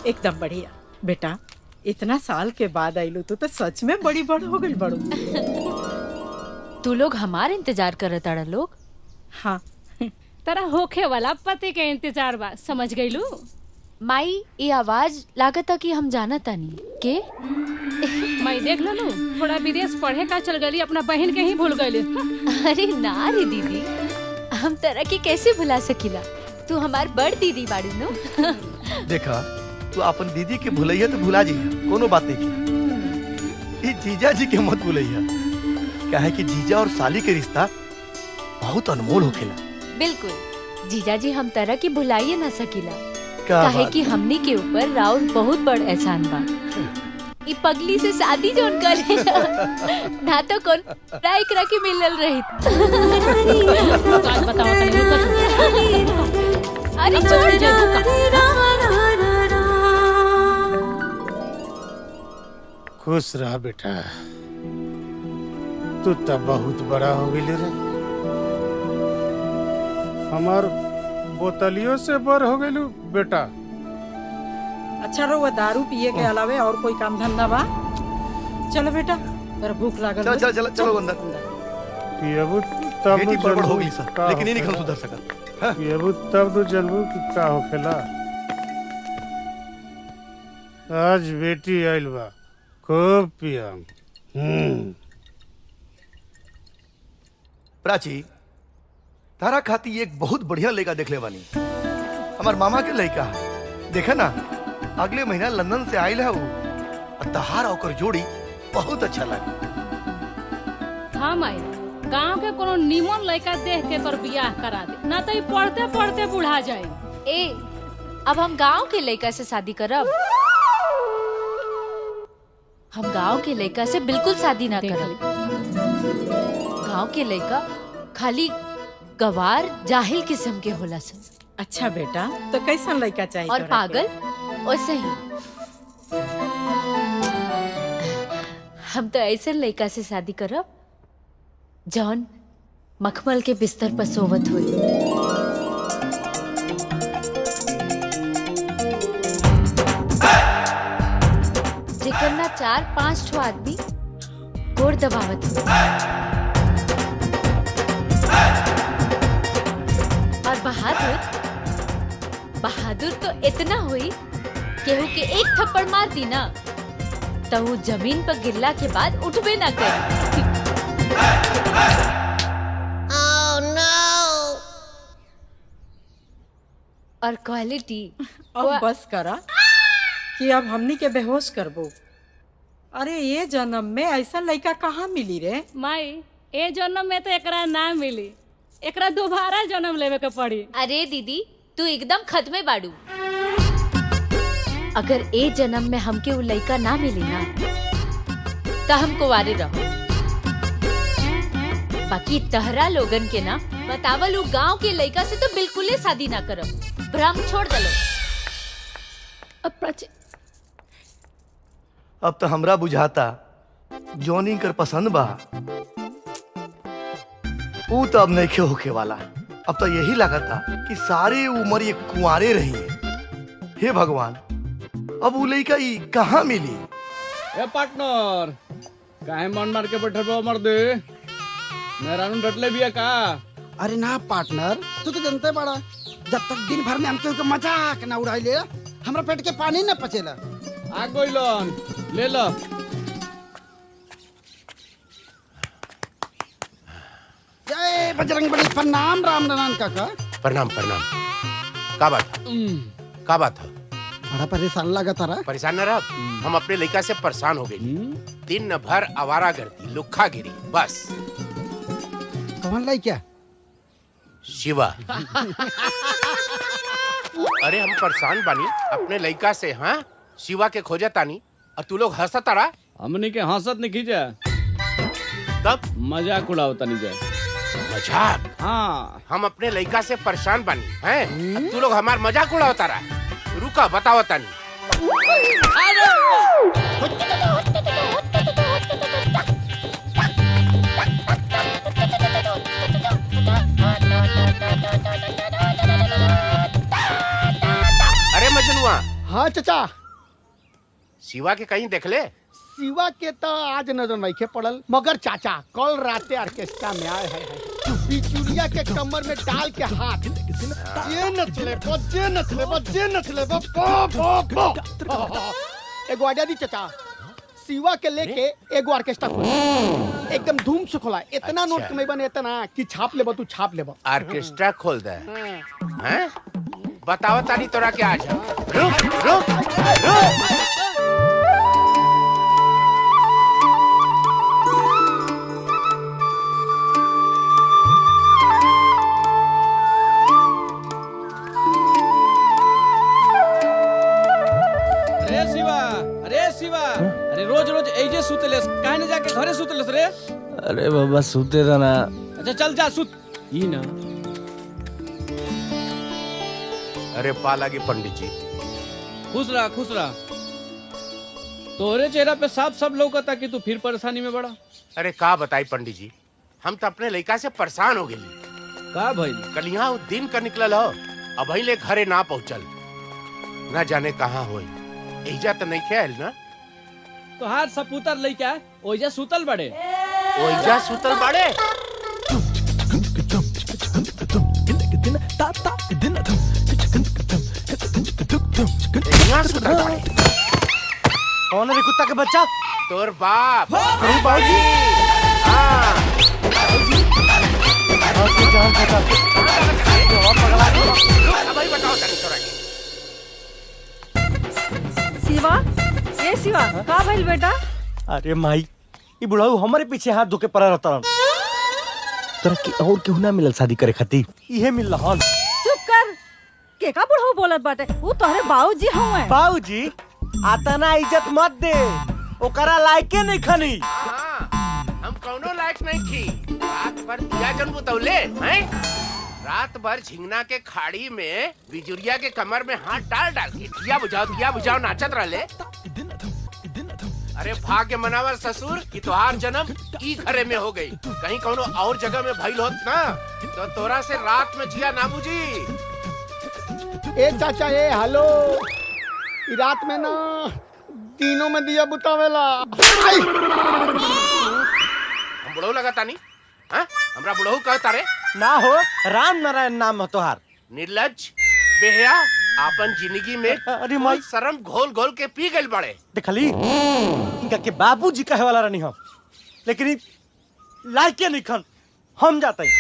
एकदम बढ़िया बेटा, इतना साल के बाद आइलू तू तो सच में बड़ी बड़ हो गई बड़ू। तू लोग हमार इंतजार करत आड़ा लोग। हाँ तरा होखे वाला पति के इंतजार बा, समझ गईलू। माई ये आवाज लागता कि हम जाना तानी के मैं देख लू थोड़ा विदेश पढ़े का चल गई, अपना बहन के ही भूल गई। अरे ना रे दीदी, हम तरह के कैसे भुला सकीला, तू हमार बड़ दीदी बाड़ी नो। देखा तू अपन दीदी के भुलैया तो भुला जाइए, कोनो बात नहीं की। जीजा जी के मत भुलैया, क्या है कि जीजा और साली के रिश्ता बहुत अनमोल होखेला। बिल्कुल जीजा जी, हम तरह की भुलाइए ना सकीला, क्या काहे कि हमनी के ऊपर राउर बहुत बड़ एहसान बा। ई पगली से शादी जोन करे ना तो कौन राइकरा के मिलल रही। बताओ अरे छोड़ खुश रहा बेटा, तू तब बहुत बड़ा हो गई रे, हमार बोतलियों से बर हो गई बेटा। अच्छा रहो, दारू पिए के अलावे और कोई काम धंधा बा? चलो बेटा, तेरा भूख लागल। चलो चलो चलो चलो अंदर। पियबू तब बेटी बड़बड़ हो गई सर, लेकिन नहीं निकल सुधर सका। पियबू तब तो जलबू कि का होखेला। आज बेटी आइल बा, खूब पियम। प्राची, तारा खाती एक बहुत बढ़िया लड़का देख ले वाली, हमार मामा के लड़का है। देखा ना अगले महीना लंदन से आयल है वो, और तहार ओकर जोड़ी बहुत अच्छा लगा। हाँ माई, गांव के कोनो नीमन लड़का देख के कर बियाह करा दे, ना तो पढ़ते पढ़ते बुढ़ा जाए। ए, अब हम गांव के लड़का से शादी करब? हम गांव के लड़का से बिल्कुल शादी ना करब। गांव के लड़का खाली गवार जाहिल किस्म के होला सन। अच्छा बेटा, तो कैसा लड़का चाहिए? और पागल वैसे ही। हम तो ऐसे लड़का से शादी करब जौन मखमल के बिस्तर पर सोवत हुई, जेकर ना 4-5 ठो आदमी गोड़ दबावत हुई, और बहादुर तो इतना हुई केहू के एक थप्पड़ मार दी ना तो वो जमीन पर गिरला के बाद उठबे ना करे। Oh no! और क्वालिटी अब बस करा कि अब हमनी के बेहोश करबो। अरे ये जन्म में ऐसा लड़का कहाँ मिली रे? माई, ए जन्म में तो एकरा ना मिली, एकरा दोबारा जन्म लेवे के पड़ी। अरे दीदी, तू एकदम खत्मे बाड़ू। अगर ए जन्म में हमके वो लड़का ना मिली ना तो हम कुंवारे रहो। बाकी तहरा लोगन के ना बतावल उ गांव के लड़का से तो बिल्कुल शादी ना करब, भ्रम छोड़ दलो। अब तो हमरा बुझाता जॉनी कर पसंद बा, वो तो अब नहीं होके वाला। अब तो यही लगा था कि सारे उम्र ये कुंवारे रही है। हे भगवान, अब वो लड़का कहाँ मिली? ए पार्टनर, काहे मन मार के बैठे बो मर्दे? मेहरानू डटले बिया का? अरे ना पार्टनर, तू तो जानते बड़ा, जब तक दिन भर में हमके मजाक ना उड़ाइले हमरा पेट के पानी न पचेला। आ गइलन, ले लो। जय बजरंगबली। प्रणाम राम नारायण काका। प्रणाम प्रणाम। का बात है? बड़ा परेशान लगा तारा। परेशान न रह, हम अपने लड़का से परेशान हो गए। दिन भर आवारा गर्दी, लुक्खा गिरी, बस। कौन लड़का? शिवा। अरे हम परेशान बानी अपने लड़का से। हाँ, शिवा के खोजा तानी और तू लोग हंसा तारा। हमनी के हंसत नहीं खींचा, तब मजाक उड़ावता नहीं जाए। मजाक? हाँ, हम अपने लड़का से परेशान बानी हैं, अब तू लोग हमार मजाक उड़ाओ तारा। रुका बताओ तानी। अरे मजनुआ, हाँ चाचा, शिवा के कहीं देख ले? शिवा के तो आज नजर नहीं पड़ल, मगर चाचा कल राते ऑर्केस्ट्रा में आए हैं बिचुरिया के कमर में डाल के हाथ जे नचले एगो आजा दी चाचा। शिवा के लेके एगो ऑर्केस्ट्रा खोला, एकदम धूम से खोला। इतना नोट अच्छा। कमाई बने इतना कि छाप लेबो, तू छाप लेबो। ऑर्केस्ट्रा खोल दे हैं? बताओ तानी तोरा के आज। रुक रुक रुक। अरे शिवा, अरे रोज रोज ऐजे सुतलेस, काहे न जाके घरे सुतलेस रे? अरे बाबा सुते था ना। अच्छा चल जा सुत। ई ना। अरे पा लागे पंडित जी। खुश रहा खुश रहा। तोरे चेहरा पे साफ सब लौकता कि तू फिर परेशानी में बड़ा। अरे का बताई पंडित जी, हम तो अपने लड़का से परेशान हो गए। का भाई? कल यहाँ वो दिन का निकलल हो, अब ले घरे ना पहुँचल, ना जाने कहाँ होई। एजा तो नहीं खेल ना? तो हार सपूतर लइका ओइजा सुतल बड़े। ओइजा सुतल बड़े? यहाँ सुतल बड़े? कौन है रे कुत्ता के बच्चा? तोर बाप। बाबूजी। हाँ। भाई बताओ तोरा के। शिवा, ये शिवा, का भइल बेटा? अरे माई, ये बुढ़ाऊ हमारे पीछे हाथ धोके पड़ा रहता रहा। तोरा के और केहू ना मिलल शादी करे खातिर, इहे मिल रहन। चुप कर, के का बुढ़ऊ बोलत बाटे? वो तोहरे बाबूजी हवे। बाबूजी, आता ना इज्जत मत दे, ओकरा लायके नहीं खनी। हाँ, हम कौनो लायक नहीं थी। रात भर दिया जन बुतौले हैं? रात भर झिंगना के खाड़ी में बिजुरिया के कमर में हाथ डाल डाल के दिया बुझाओ नाचत रहले। अरे भाग्य मनावर ससुर कि तोहार जन्म ई घरे में हो गई। कहीं कौनो और जगह में भइल होत ना तो तोरा से रात में जिया ना बुझी। ए चाचा, ए हेलो, ई रात में ना दिनों में दिया बुतावेला। हम बुढ़ऊ लगाता नहीं? हाँ? हमरा बुढ़ऊ कहता रे? ना हो, राम नारायण नाम है तोहार। निर्लज, बेहया, आपन जिंदगी में अरे माई, शर्म घोल घोल के पी गइल बड़े। देखली इनका के बाबूजी कहे वाला रहनी हम, लेकिन लायके नहीं खन। हम जाते हैं।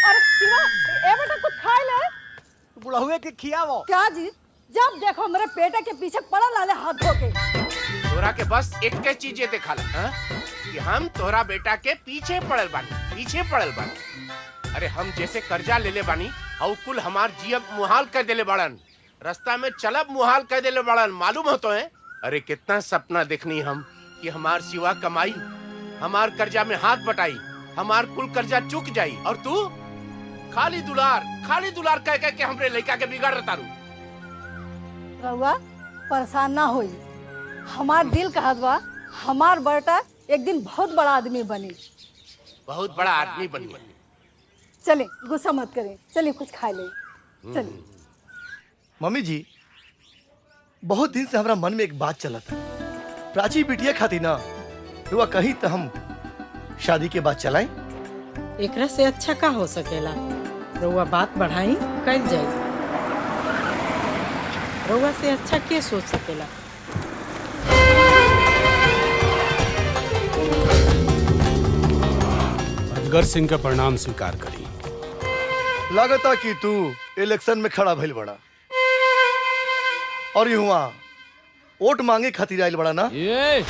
अरे शिवा, ए बेटा कुछ खाए ले। बुढ़ावे के खियावो। क्या जी, जब देखो मेरे पेटे के पीछे पड़ा लाले हाथ धोके। तोरा के बस एक के चीजें दिखाला कि हम तोरा बेटा के पीछे पड़ल बानी। अरे हम जैसे कर्जा ले ले बानी और कुल हमार जियब मुहाल कर देले बाड़न, रास्ता में चलब मुहाल कर देले बाड़न। मालूम हो तो है? अरे कितना सपना देखनी हम कि हमार सिवा कमाई, हमार कर्जा में हाथ बटाई, हमार कुल कर्जा चुक जाई, और तू खाली दुलार कह कह के हमरे लड़का के बिगाड़ रहा तारू। रउआ परेशान ना होई, हमार दिल कहत बा हमार बेटा एक दिन बहुत बड़ा आदमी बनी। बहुत बड़ा आदमी बनी। चले, गुस्सा मत करें, चलिए कुछ खा ले। चलिए। मम्मी जी, बहुत दिन से हमारा मन में एक बात चला था। प्राची बिटिया खाती ना रुआ कहीं तो हम शादी के बाद चलाएं। एकरा से अच्छा का हो सकेला? रउआ बात बढ़ाई कल जाए। रउआ से अच्छा के सोच सकेला? अजगर सिंह का परिणाम स्वीकार करी। लागता कि तू इलेक्शन में खड़ा भइल बड़ा और युवा वोट मांगे खातिर आइल बड़ा ना? ये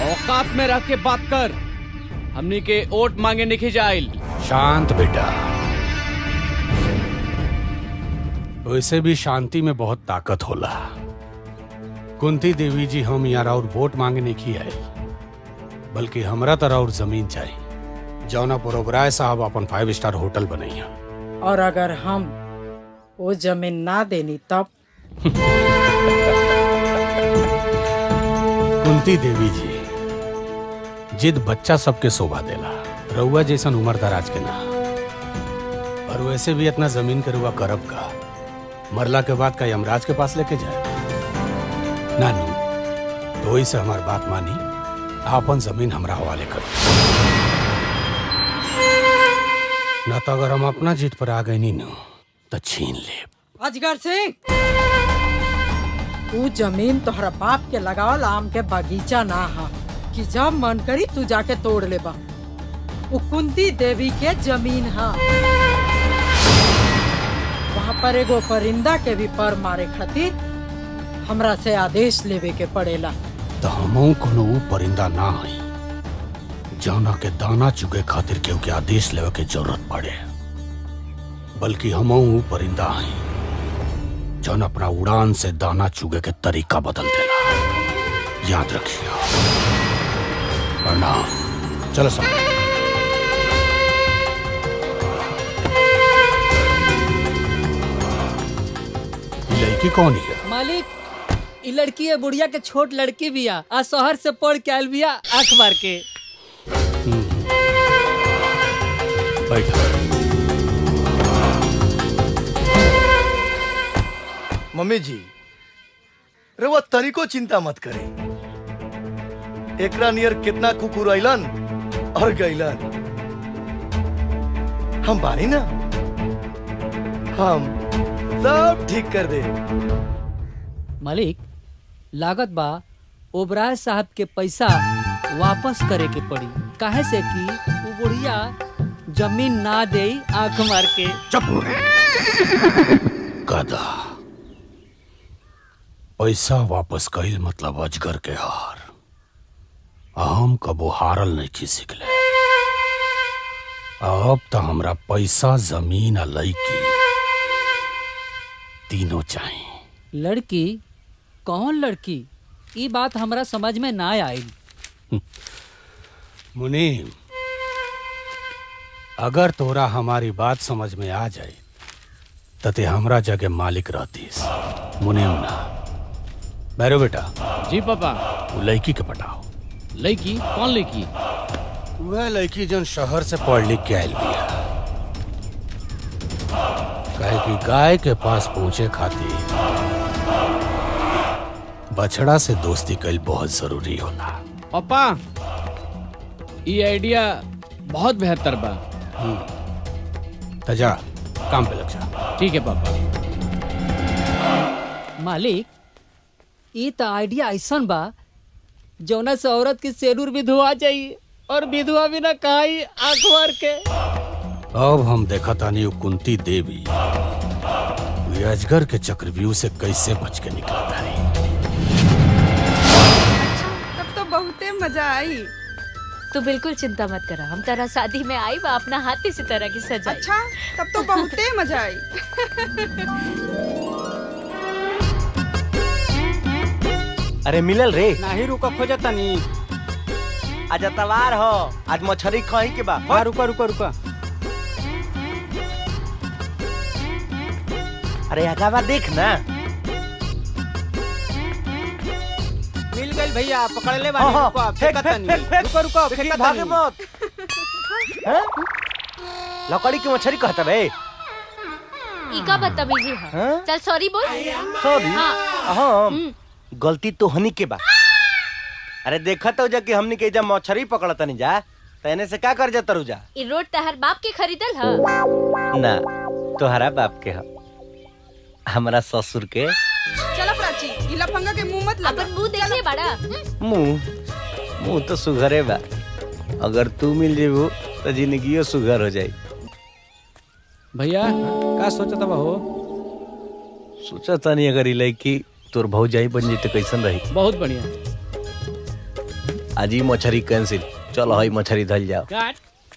औकात में रह के बात कर। हमनी के वोट मांगे नहीं जाइल। शांत बेटा, वैसे भी शांति में बहुत ताकत होला। कुंती देवी जी, हम यहाँ और वोट मांगने की आई, बल्कि हमरा तरह और जमीन चाहिए जौना पर ओबराय साहब अपन 5 स्टार होटल बनैया। और अगर हम वो जमीन ना देनी तब? कुंती देवी जी, जिद बच्चा सबके शोभा देला, रउआ जैसन उम्र दराज के ना। और वैसे भी इतना जमीन के रुआ करब का, मरला के बाद का यमराज के पास लेके जाए नानू। तो वही से हमार बात मानी, आपन जमीन हमरा हवाले करो, ना तो अगर हम अपना जीत पर आ गए नी नो तो छीन ले। अजगर सिंह, तू जमीन तोहरा बाप के लगावल आम के बगीचा ना हा कि जब मन करी तू जाके तोड़ ले बा। वो कुंती देवी के जमीन हा। वहाँ पर एगो परिंदा के भी पर मारे खातिर हमरा से आदेश लेवे के पड़ेला। तो हमहू कोनो ऊ परिंदा ना हई जौना के दाना चुगे खातिर केहू के आदेश लेवे के जरूरत पड़े, बल्कि हमहू ऊ परिंदा हई जौन अपना उड़ान से दाना चुगे के तरीका बदल देला। याद रखिए। प्रणाम। चलो सब। लड़की कौन है? मालिक, ई लड़की है बुढ़िया के छोट लड़की बिया, आ शहर से पढ़ के आयल बिया आंख मार के। मम्मी जी, रउआ तनिको चिंता मत करे। एकरा नियर कितना कुकुर आइलन और गइलन। हम बानी ना, हम सब ठीक कर दे। मालिक, लागत बा ओबराय साहब के पैसा वापस करे के पड़ी, काहे से कि वो बुढ़िया जमीन ना दे आंख मार के। चुप। गधा, पैसा वापस कईल मतलब अजगर के हार। हम कबो हारल नहीं की सिखले। अब तो हमरा पैसा, जमीन आ लड़की तीनों चाहिए। लड़की? कौन लड़की? ये बात हमरा समझ में ना आई। मुनीम, अगर तोरा हमारी बात समझ में आ जाए तो ते हमरा जगह मालिक रहतीस। मुनीम ना। बैरो बेटा। जी पापा। वो लड़की के पटाओ। लड़की? कौन लड़की? वह लड़की जो शहर से पढ़ लिख के आयल बिया। कहे कि गाय के पास पहुंचे खातिर बछड़ा से दोस्ती कईल बहुत जरूरी होला। पापा, ये आइडिया बहुत बेहतर बा। तजा काम पे लग जा। ठीक है पापा। मालिक, ये तो आइडिया ऐसन बा जौना से औरत की सेरूर भी धुआ जाइए और विधवा भी ना कहाई आंख मार के। अब हम देखा तानी कुंती देवी अजगर के चक्रव्यूह से कैसे बच के निकला तारी। तब तो बहुते मजा आई। तू बिल्कुल चिंता मत करा, हम तेरा शादी में आई बा अपना हाथी से तरह की सजाई। अच्छा, तब तो बहुते मजा आई। अरे मिलल रे? नहीं रुको, खोजा तनी। आज तवार हो, आज मछरी खाई के बा। हाँ, रुका रुका रुका। अरे आगावा देख ना। मिल गई भैया, पकड़ ले बानी। रुको, आप फेंक, फेंका फेंक, तनी। फेंक, फेंक। रुको रुको, देखी, फेंका भागे तनी। मत। हैं? लकड़ी की मछली कहता बे। इका बदतमीजी है। हाँ? चल सॉरी बोल। सॉरी? हाँ। हाँ, गलती तो हनी के बा। अरे देखा तो जा कि हमनी के जब मछली पकड़ता नहीं जा तने से का कर जाता रुजा। ई रोड तहर बाप के खरीदल है ना, तोहरा बाप के ह, हमरा ससुर के। चलो प्राची, ई लफंगा के मुंह मत लगा। अपन मुंह देख ले बड़ा। मुंह तो सुघरे बा। अगर तू मिल जेबू तो जिंदगियो सुघर हो जाई। भैया का सोचता बा हो? सोचा तानी अगर ई लड़की तोर भौजाई बन जी तो कैसन रही। बहुत बढ़िया। आज ही मछली कैंसिल। चलो हई मछली धल जाओ। काट।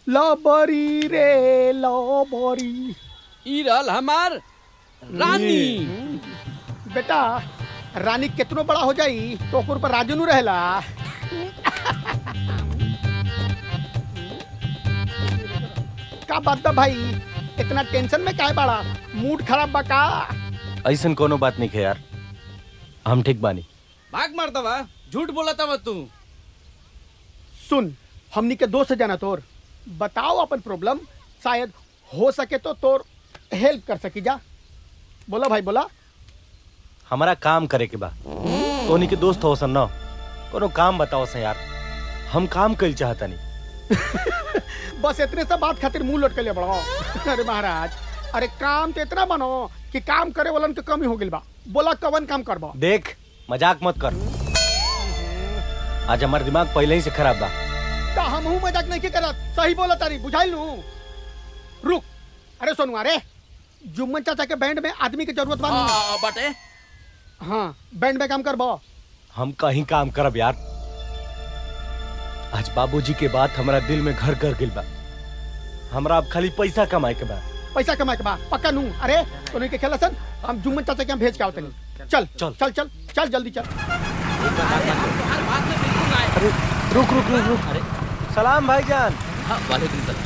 लबरी रे लबरी। ई रहल हमार रानी बेटा रानी कितनो बड़ा हो जाई तो ओकर पर राजू नु रहेला। का बात बा भाई, इतना टेंशन में काहे बाड़ा? मूड खराब बा का? ऐसन कोनो बात नहीं है यार, हम ठीक बानी। भाग मारता बा, झूठ बोलता बा तू। सुन, हमनी के दोस्त जाना तोर, बताओ अपन प्रॉब्लम, शायद हो सके तो तोर हेल्प कर सकी जा। बोला भाई बोला। हमारा काम करे के बा, तोनी के दोस्त हो सन न, कोनो काम बताओ सन यार, हम काम कइल चाहता नहीं। बस इतने सब बात खातिर मुंह लटके ले बड़ो। अरे महाराज, अरे काम तो इतना बनो कि काम करे वालन के कमी हो गइल बा। बोला कवन काम करबो? देख मजाक मत कर, आज हमार दिमाग पहले ही से खराब बा। का हमहू मजाक नहीं के करत, सही बोला तारी, बुझाइल नु। रुक, अरे सोनू, अरे जुम्मन चाचा के बैंड में आदमी की जरूरत बा। बाटे हाँ, बैंड में काम करबो। हम कहीं काम करब यार, आज बाबूजी के बात हमारा दिल में घर कर गिल बा। हमरा अब खाली पैसा कमाए के बा। पैसा कमाए के बा पक्का नू। अरे तो नहीं के खेला सन, हम जुम्मन चाचा के यहाँ भेज के आवते नहीं। चल चल चल चल चल जल्दी चल। अरे रुक रुक रुक रुक। अरे सलाम भाईजान। हाँ, वालेकुम सलाम।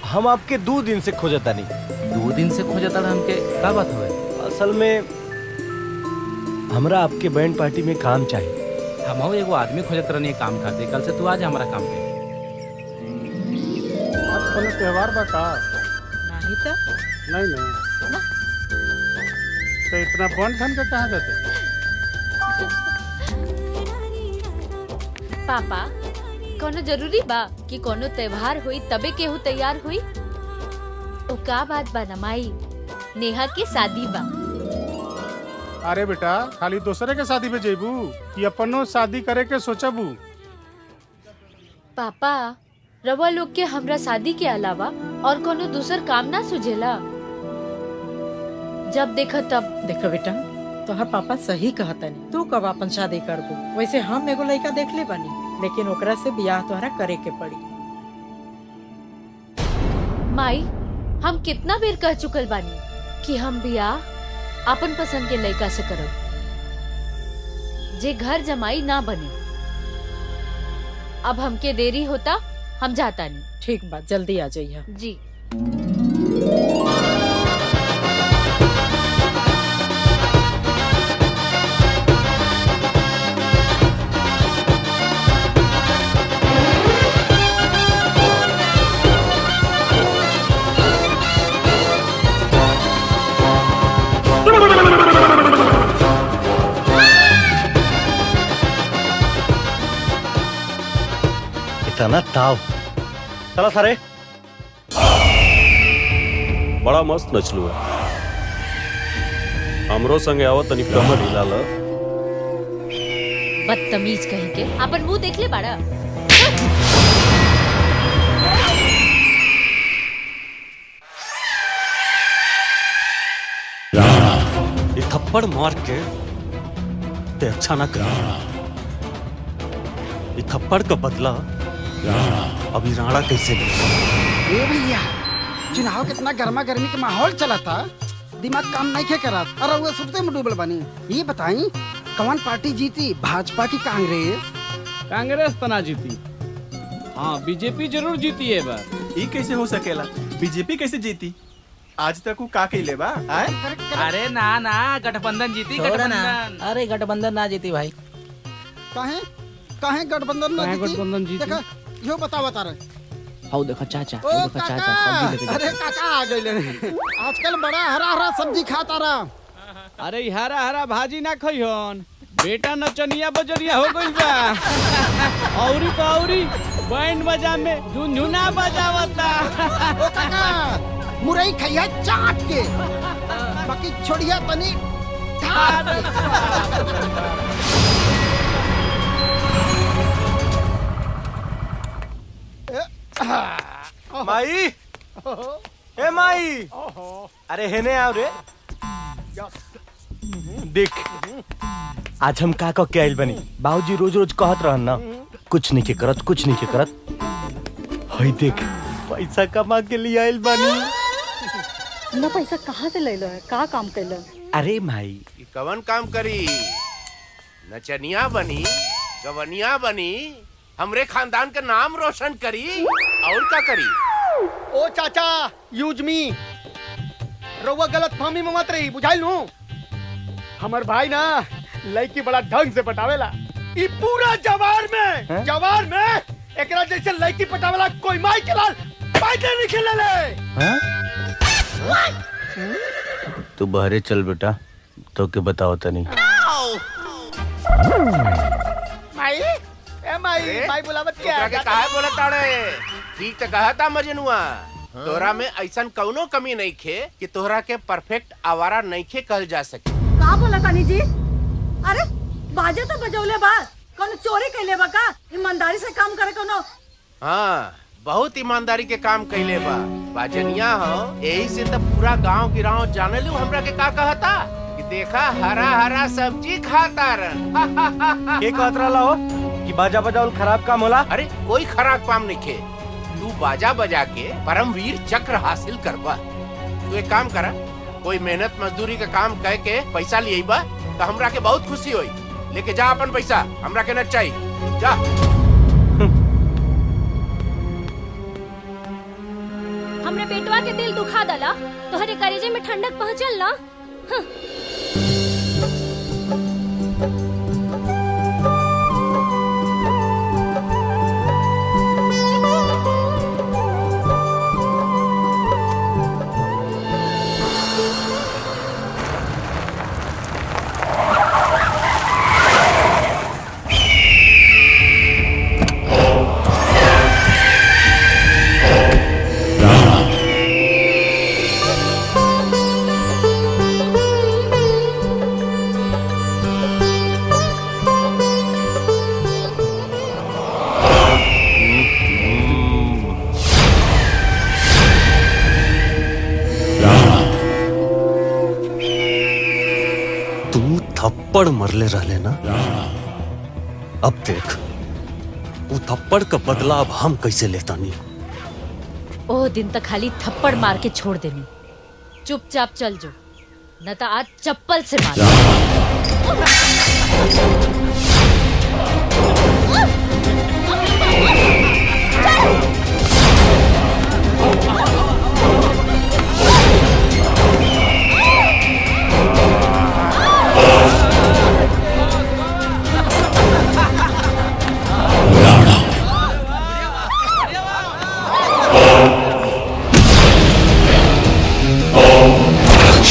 हम आपके 2 दिन से खोजता नहीं। 2 दिन से खोजता रहा हमके, का बात हुआ? असल में हमरा आपके बैंड पार्टी में काम चाहिए। हम एगो आदमी खोजत रहनी काम खाते, कल से तू आज हमारा काम पे। आज कोनो त्योहार बा का? नहीं तो नहीं नहीं तो इतना बन ठन के कहाँ जाते? पापा कोनो जरूरी बा कि कोनो त्योहार हुई तबे केहू तैयार हुई? ओ का बात बा ना माई, नेहा की शादी बा। अरे बेटा, खाली दूसरे के शादी में जेबू कि अपनो शादी करे के सोचबू? पापा रवा लोग के हमरा शादी के अलावा और कोनो दूसर काम ना सुझेला? जब देखो तब। देखो बेटा, तोहर पापा सही कहता नहीं, तू कब अपन शादी करबू? वैसे हम एगो लड़का देख ले बानी, लेकिन ओकरा से बियाह तोहरा करे के पड़ी। माई हम कितना बेर कह चुकल बानी कि हम बियाह अपन पसंद के लड़का से करब, जे घर जमाई ना बने। अब हमके देरी होता, हम जाता नहीं। ठीक बात, जल्दी आ जाइए जी। इतना ताव, चला सारे। बड़ा मस्त नचलू है, हमरो संगे आवत तनी कमर हिला ल। बदतमीज कहीं के, अपन मुंह देख ले बाड़ा। ये थप्पड़ मार के ते अच्छा ना कर। ये थप्पड़ का बदला अभी राणा कैसे ले? ए भैया, चुनाव कितना गर्मा गर्मी के माहौल चला था, दिमाग काम नहीं खे करा। अरे वो सुनते में डूबल बनी। ये बताई कौन पार्टी जीती, भाजपा की कांग्रेस? कांग्रेस तना जीती। हाँ, बीजेपी जरूर जीती है बार। ये कैसे हो सकेला? बीजेपी कैसे जीती? आज तक वो का कइले बा? अरे ना ना, गठबंधन जीती। गठबंधन। अरे गठबंधन ना जीती भाई। काहे काहे गठबंधन ना जीती? गठबंधन जीती। देखा, यो बता रहे। हाउ देखो चाचा, ओ काका, अरे काका आ गए। आजकल बड़ा हरा हरा सब्जी खाता रहा। अरे हरा हरा भाजी ना खइहन, बेटा नचनिया बजरिया हो गइल बा। औरी तो औरी बैंड बजा में झुनझुना बजावता। ओ काका, मुरई खैया चाट के, बाकी छोड़िया तनी ठाट। माई, ए माई, अरे हेने आओ रे। देख आज हम का के आइल बनी। बाबूजी रोज रोज कहत रहन ना, कुछ नहीं के करत, कुछ नहीं के करत। हई देख पैसा कमा के लिए आइल बनी। ना पैसा कहाँ से ले लो है? का काम कैलो? अरे माई कि कवन काम करी, नचनिया बनी, गवनिया बनी, हमरे खानदान का नाम रोशन करी, और क्या करी? ओ चाचा, यूज मी। रउआ गलत फहमी में मत रही, बुझाइल नू। हमर भाई ना लड़की बड़ा ढंग से पटावेला। ई पूरा जवार में एकरा जैसे लड़की पटावेला कोई माई के लाल पैदे नहीं खेलेले। तू बहरे चल बेटा, तो के बताओ तनी। माई बुलावत क्या तोरा के काहे बोलत ताड़े? ठीक तो कहता मजनुआ, तोरा में ऐसा कौनो कमी नहीं खे कि तोहरा के परफेक्ट आवारा नहीं खे कहल जा सके। का बोला तानी जी? अरे बाजे तो बजौले बा, कौन चोरी कैले बा का? ईमानदारी से काम करे कोनो। हाँ, बहुत ईमानदारी के काम कैले बा। बाजनिया हो, यही से तो पूरा गांव गिराव जाने लू हमरा के का कहता कि देखा हरा हरा सब्जी खाता रन। के कहत रहला हो कि बाजा बजाउल खराब काम होला? अरे कोई खराब काम नहीं खे, तू बाजा बजा के परमवीर चक्र हासिल करबा। तू एक काम करा, कोई मेहनत मजदूरी का काम कह के पैसा लिए बा तो हमरा के बहुत खुशी होई। लेके जा अपन पैसा, हमरा के न चाहिए, जा। हमरे पेटवा के दिल दुखा दला, तोहरे करेजे में ठंडक पहुंचल ना। थप्पड़ मरले रहले ना, अब देख वो थप्पड़ का बदला अब हम कैसे लेता नहीं। ओ दिन तक खाली थप्पड़ मार के छोड़ देनी, चुपचाप चल जो, न तो आज चप्पल से मार।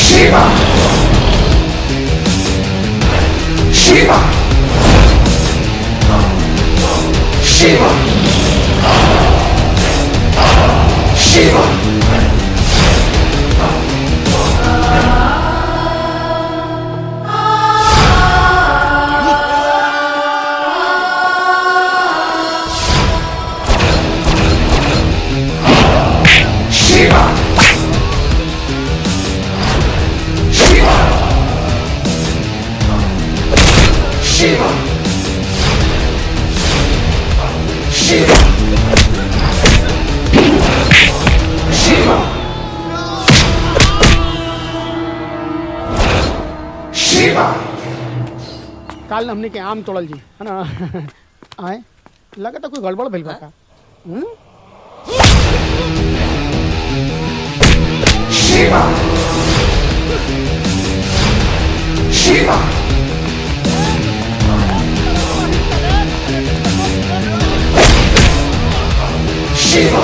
Shiva! Shiva! Shiva! Shiva! Shiva! Shiva! Shiva! Shiva! Shiva! काल हमने के आम तोड़ल जी, है ना? आए लगा तो कोई गड़बड़ भइल बा का? Shiva! Shiva! Shiva!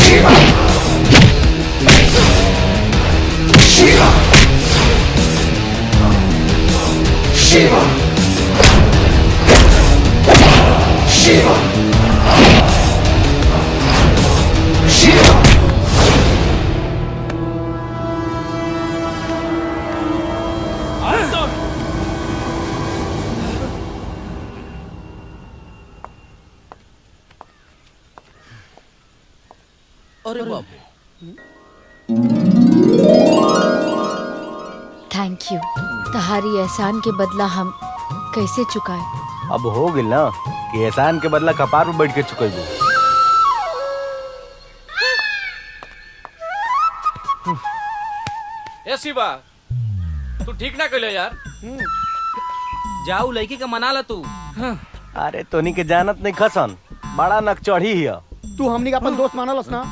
Shiva! Shiva! Shiva! Shiva! अरे बाप थैंक यू। तुम्हारी एहसान के बदला हम कैसे चुकाए? अब हो गिल ना कि एहसान के बदला कपार पे बैठ के चुकेबू। ए शिवा, तू ठीक ना कहले यार। जाऊ लड़की का मना ला तू। अरे तोनी के जानत नहीं खसन, बड़ा नक चढ़ी हिया। तू हमनी का अपन दोस्त मानलस ना,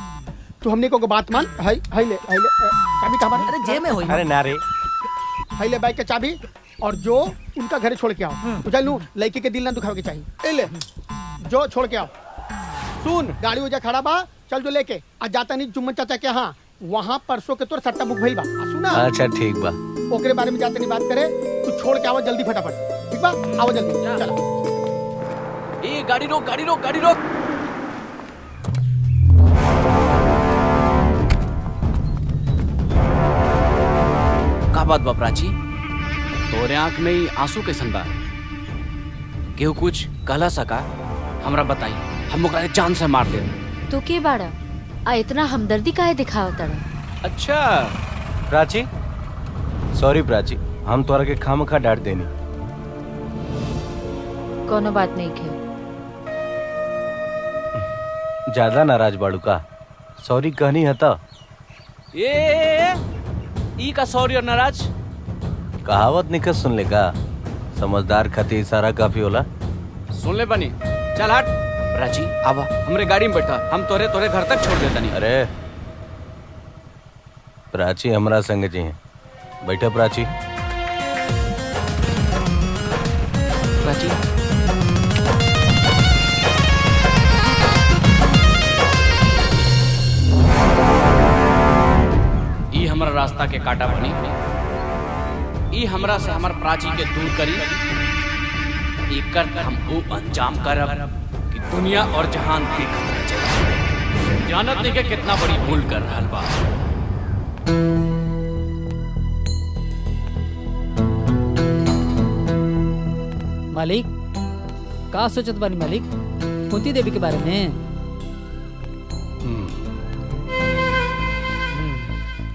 तू हमनी को बात मान। हाय हाय ले चाबी कहाँ बारे? अरे जेब में होई। अरे ना रे, हाय ले बाइक के चाबी और जो उनका घरे छोड़ के आओ। बुझल नू, लड़की के दिल ना दुखावे के चाहिए। ए ले जो छोड़ के आओ। सुन, गाड़ी वजह खड़ा बा, चल जो लेके आज जाता नहीं जुम्मन चाचा के यहाँ। वहाँ परसों के तोर सट्टा बुक भइल बा। सुना? अच्छा ठीक बा। ओकरे बारे में जाते नहीं बात करे, तू छोड़ के आओ जल्दी फटाफट। ठीक बा, आओ जल्दी चला। ए गाड़ी रोक, गाड़ी रोक, गाड़ी रोक। का बात बा प्राची? तोरे आंख में ही आंसू कैसन बा? केहू कुछ कहला सका? हमरा बताई, हम ओकरा के जान से मार दे। तो के बाड़ा आ इतना हमदर्दी काहे दिखाव तड़ा? अच्छा प्राची, सॉरी प्राची, हम तोरा के खामखा डांट देनी। कोनो बात नहीं के। ज्यादा नाराज बाड़ू का? सॉरी कहनी है तो। ई का सॉरी और नाराज? कहावत निकल सुन ले का, समझदार खातिर इशारा काफी होला। सुन ले बनी, चल हट। प्राची आवा, हमरे गाड़ी में बैठा, हम तोरे घर तक छोड़ देता नहीं। अरे प्राची हमरा संग जी हैं, बैठा प्राची। प्राची ई हमरा रास्ता के काटा बनी, ई हमरा से हमर प्राची के दूर करी। एकर हम वो अंजाम करब कि दुनिया और जहान देखत रह जाए। जानत नहीं के कितना बड़ी भूल कर रहल बा। मालिक का सोचत बानी मालिक कुंती देवी के बारे में?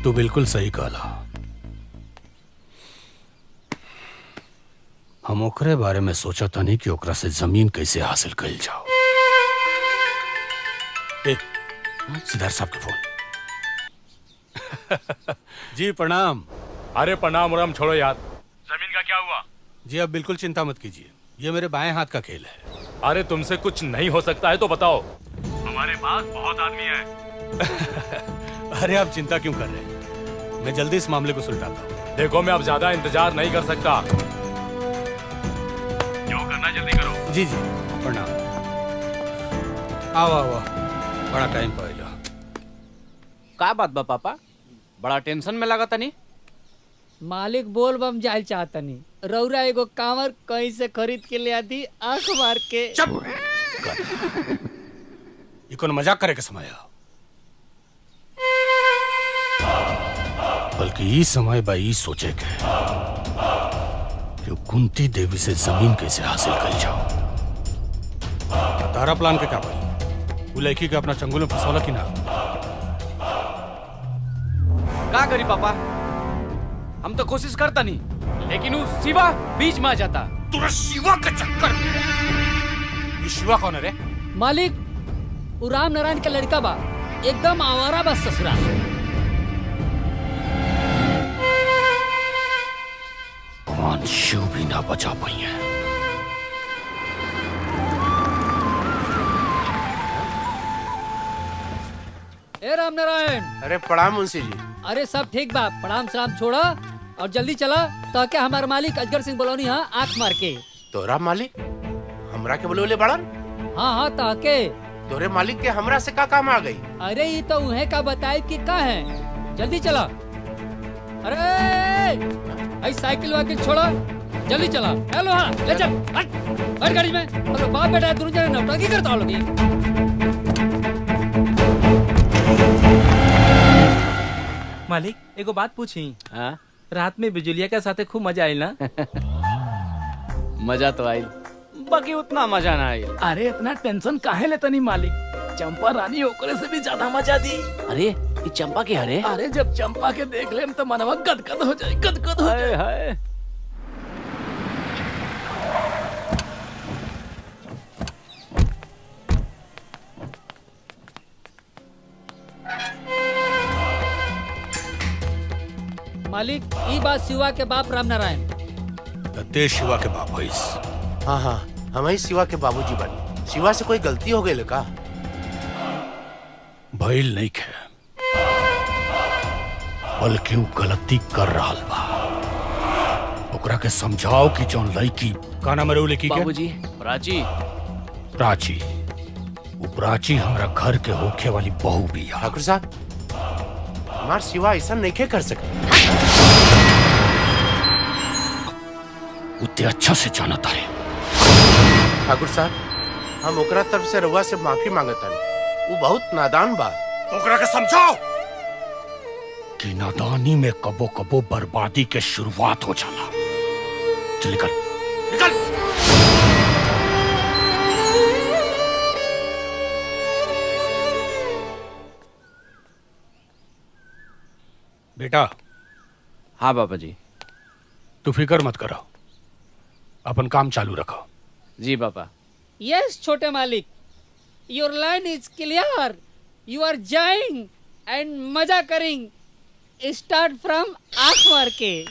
तू बिल्कुल सही कहला। हम ओकरे बारे में सोचा था नहीं कि ओकरा से जमीन कैसे हासिल कल जाओ। सिद्धार्थ साहब का फोन। जी प्रणाम। अरे प्रणाम उराम छोड़ो यार, जमीन का क्या हुआ? जी आप बिल्कुल चिंता मत कीजिए, ये मेरे बाएं हाथ का खेल है। अरे तुमसे कुछ नहीं हो सकता है तो बताओ। हमारे पास बहुत आदमी है। अरे आप चिंता क्यों कर रहे हैं, मैं जल्दी इस मामले को सुलझाता हूँ। देखो मैं अब ज्यादा इंतजार नहीं कर सकता, जो करना जल्दी करो। जी जी प्रणाम। आओ आओ, बड़ा टाइम पड़ेगा। का बात बा पापा, बड़ा टेंशन में लगा तनी? मालिक बोल बम जाल चाहतनी, रौरा एगो कांवर कहीं से खरीद के ले आती आंख मार के। ये कौन मजाक करे के समय है? बल्कि ये समय बा ई सोचे के कि कुंती देवी से जमीन कैसे हासिल कर जाओ। तारा प्लान के का भाई, वो लड़की के अपना चंगुल में फंसौला कि ना? का करी पापा, हम तो कोशिश करता नहीं, लेकिन वो शिवा बीच में आ जाता। तुरा शिवा का चक्कर में। ये शिवा कौन है रे? मालिक वो राम नारायण का लड़का बा, एकदम आवारा बस ससुरा। भगवान शिव भी ना बचा पाई है। ए राम नारायण। अरे प्रणाम मुंशी जी। अरे सब ठीक बा, प्रणाम सलाम छोड़ा और जल्दी चला ताकि हमारे मालिक अजगर सिंह बलौनी हाँ आंख मार के। तोरा मालिक हमरा के बोले बड़न? हाँ हाँ ताके तोरे मालिक के हमरा से का काम आ गई? अरे ये तो उन्हें का बताए कि का है, जल्दी चला। अरे आई साइकिल वाइकिल छोड़ा, जल्दी चला। हेलो हाँ ले चल, हट गाड़ी में। हम लोग बाप बेटा दोनों जने नौटंकी करता हो लोग। मालिक एगो बात पूछी। रात में बिजुलिया के साथे खूब मजा आई ना? मजा तो आई, बाकी उतना मजा ना आई। अरे इतना टेंशन काहे लेता नहीं मालिक, चंपा रानी ओकरे से भी ज्यादा मजा दी। अरे ये चंपा के हरे अरे जब चंपा के देख लेम तो मनवा गदगद हो जाए, गदगद हो जाए। हाय मालिक ई बात शिवा के बाप राम नारायण। ते शिवा के बाप भइस। हाँ हाँ, हम ही शिवा के बाबूजी बनी। शिवा से कोई गलती हो गई का? भइल नहीं खे, बल्कि वो गलती कर रहा बा। ओकरा के समझाओ कि जौन लड़की का नाम है लड़की के? बाबूजी प्राची। प्राची, वो प्राची हमरा घर के होखे वाली बहू भी है। ठाकुर साहब, हमार शिवा ऐसा नहीं कर सके। उतने अच्छा से जानता है। ठाकुर साहब, हम ओकरा तरफ से रउआ से माफी मांगता नहीं। वो बहुत नादान बा। ओकरा के समझाओ कि नादानी में कबो कबो बर्बादी के शुरुआत हो जाला। चल निकल निकल। बेटा। हाँ बाबा जी। तू फिक्र मत करो, अपन काम चालू रखो। जी पापा। यस छोटे मालिक, your line is clear. You are जाइंग एंड मजा करिंग। स्टार्ट फ्रॉम आँख मार के।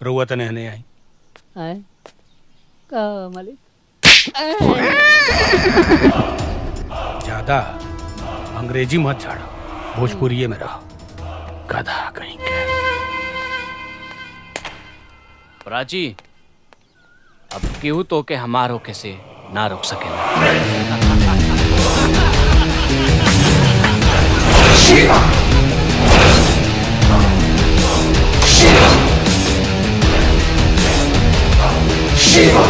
रुआ तो नहीं आई आए का मालिक? ज्यादा अंग्रेजी मत झाड़ो, भोजपुरी में रहो। गधा कहीं के। प्राची, अब केहू तो के हमार होके से ना रोक सकेला। शिवा शिवा शिवा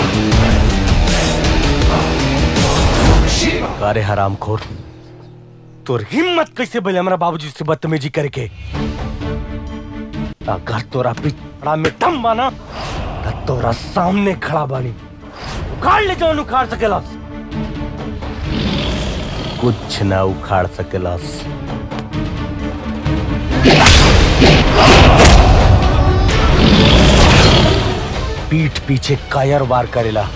शिवा। अरे हरामखोर, तोर हिम्मत कैसे बोले हमारा बाबूजी से बदतमीजी करके? अगर तोरा पिछड़ा में दम बाना तो तोरा सामने खड़ा बानी। उखाड़ ले जौन उखाड़ सकेलास, कुछ ना उखाड़ सकेलास। पीठ पीछे कायर वार करेला।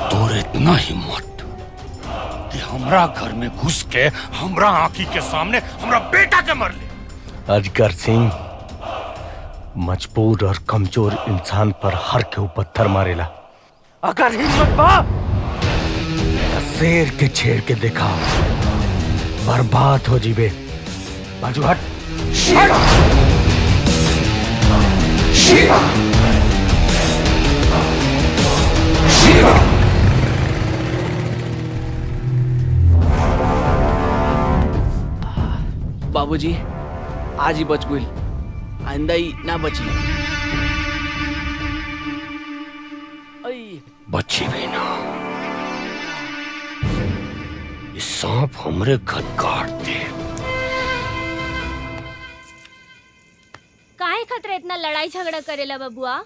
तोर इतना हिम्मत कि हमरा घर में घुस के हमरा आंखी के सामने हमरा बेटा के मर ले। अजगर सिंह मजबूर और कमजोर इंसान पर हर के ऊपर पत्थर मारेला। अगर हिम्मत बा तो शेर के छेड़ के देखा, बर्बाद हो जीबे। बाजू हट। शिवा शिवा शिवा। बाबूजी आज ही बच गई, आइंदा ही ना बची। बची भी ना। ये सांप हमरे घर काट दे। काहे खतरे इतना लड़ाई झगड़ा करेला बबुआ?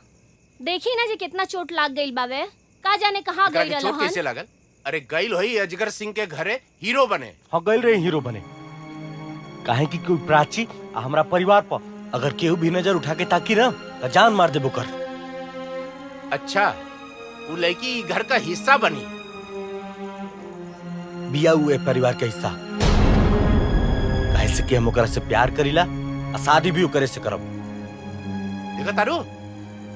देखी ना जी कितना चोट लाग गई बावे। का जाने कहाँ गई चोट रहन। कैसे लागल? अरे गईल होई अजगर सिंह के घरे हीरो बने। हाँ गईल रहे हीरो बने। काहे कि कोई प्राची आ हमरा परिवार पर अगर केहू भी नजर उठा के ताकी ना तो जान मार देबो कर। अच्छा, वो लड़की घर का हिस्सा बनी। बिया हुए परिवार का हिस्सा। काहे से कि हम ओकरा से प्यार करीला आ शादी भी ओकरे से करब। देखा तारू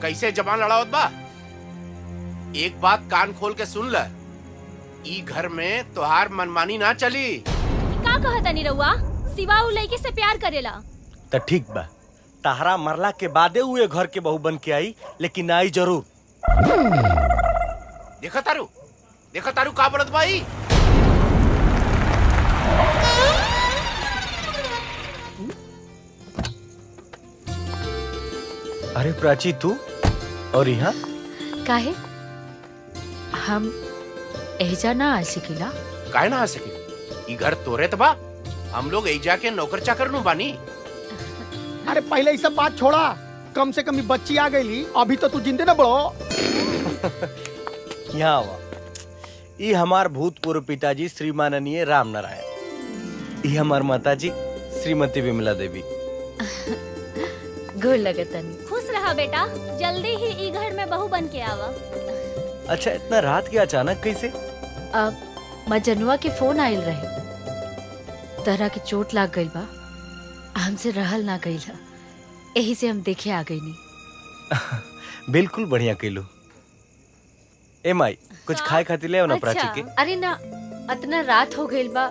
कैसे जबान लड़ावत बा। एक बात कान खोल के सुन ल, ई घर में तोहार मनमानी ना चली। का कहता नी रउआ? सिवा उ लड़की से प्यार करेला। तो ठीक बा, तहरा मरला के बादे हुए घर के बहू बन के आई, लेकिन आई जरूर। देखा तारू का बोलत भाई। अरे प्राची तू और यहाँ? काहे हम एजा ना आ सकिला? काहे ना आ सके? ई घर तोरे त बा, हम लोग एजा के नौकर चाकर नु बानी। अरे पहले ये सब बात छोड़ा, कम से कम ये बच्ची आ गई, अभी तो तू जिंदे न बड़ो। यहाँ आवा। ई हमार भूतपूर्व पिताजी श्री माननीय राम नारायण, ई हमार माताजी श्रीमती विमला देवी। गोर लगतनी। खुश रहा बेटा, जल्दी ही ई घर में बहू बन के आवा। अच्छा इतना रात के अचानक कैसे? अब मजनुआ के फोन आयल रहे, तरह के चोट लाग गई बा, हमसे रहल ना गई, यही से हम देखे आ गई नहीं। बिल्कुल बढ़िया कैलू। ए माई कुछ खाए खातिर ले आओ ना प्राची के। अरे ना, इतना रात हो गई बा,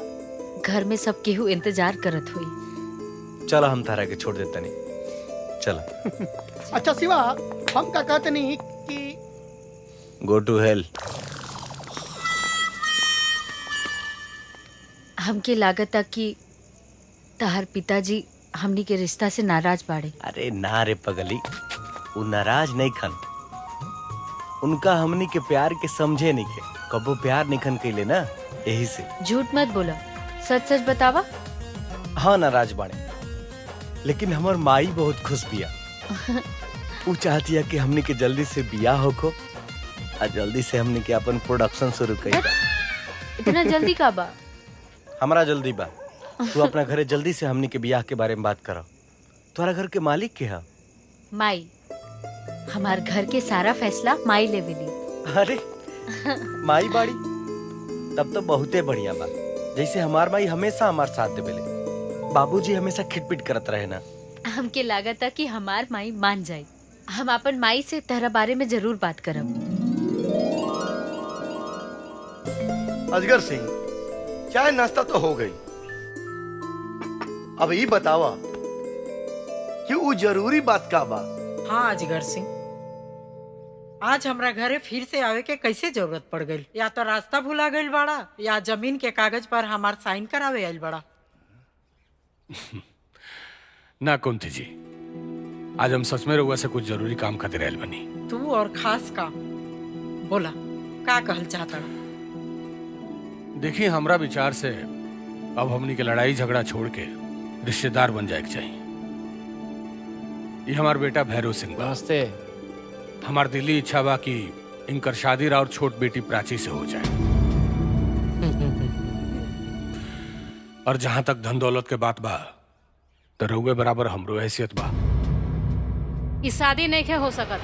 घर में सब केहू इंतजार करत हुई। चलो हम तारा के छोड़ देता नहीं, चलो। अच्छा शिवा, हम का कहते नहीं कि गो टू हेल। हमके लागत कि तहार पिताजी हमनी के रिश्ता से नाराज बाड़े। अरे ना रे पगली, वो नाराज नहीं खन, उनका हमनी के प्यार के समझे नहीं के, कबो प्यार नहीं खन कैले ना, यही से। झूठ मत बोला, सच सच बतावा। हाँ नाराज बाड़े, लेकिन हमार माई बहुत खुश बिया। वो चाहती है कि हमनी के जल्दी से बियाह होको और जल्दी से हमनी के अपन प्रोडक्शन शुरू करी। इतना जल्दी का बा? हमारा जल्दी बा, तू अपना घरे जल्दी से हमनी के बियाह के बारे में बात करो। तुम्हारा घर के मालिक के है? माई। हमार घर के सारा फैसला माई लेवेली। अरे माई बाड़ी, तब तो बहुते बढ़िया बा। जैसे हमार माई हमेशा हमार साथ देवेले, बाबूजी हमेशा खिटपिट करत रहे ना। हमके लागत था कि हमार माई मान जाए। हम अपन माई से तेरा बारे में जरूर बात करब। अजगर सिंह, चाय नाश्ता तो हो गई, अब ये बतावा कि वो जरूरी बात का बा? हाँ अजगर सिंह, आज हमरा घरे फिर से आवे के कैसे जरूरत पड़ गई? या तो रास्ता भुला गई बड़ा, या जमीन के कागज पर हमार साइन करावे आइल बड़ा। ना कुंती जी, आज हम सच में रउआ से कुछ जरूरी काम खातिर आयल बनी। तू और खास काम बोला, का कहल चाहता? देखिए, हमरा विचार से अब हमनी के लड़ाई झगड़ा छोड़ के रिश्तेदार बन जाए के चाहिए। ये हमार बेटा भैरव सिंह बा। नमस्ते। हमार दिली इच्छा बा कि इनकर शादी और छोट बेटी प्राची से हो जाए। और जहां तक धन दौलत के बात बा, तो रउए बराबर हमरो हैसियत बा। ई शादी नहीं के हो सकत,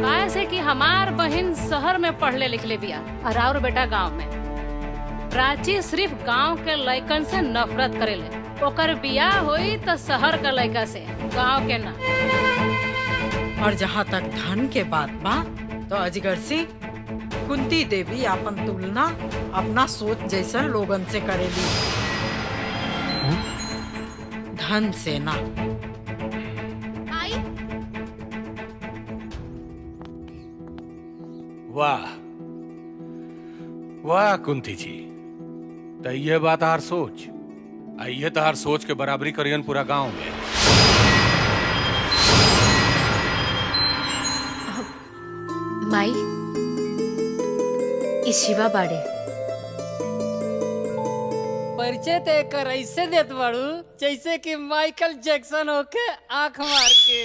काहे कि हमार बहन शहर में पढ़ले लिखले बिया और बेटा गांव में। प्राची सिर्फ गांव के लड़कन से नफरत करेले। ओकर बियाह होई तो शहर का लड़का से, गांव के ना। और जहाँ तक धन के बात बा, तो अजगर सिंह, कुंती देवी अपन तुलना अपना सोच जैसन लोगन से करेली, धन से ना। वाह वाह कुंती जी, तो ये बात हार सोच, आइए तो हार सोच के बराबरी करियन पूरा गांव में। माई, ई शिवा बाड़े। परिचय ते कर ऐसे देत बाड़ू जैसे कि माइकल जैक्सन होके आंख मार के।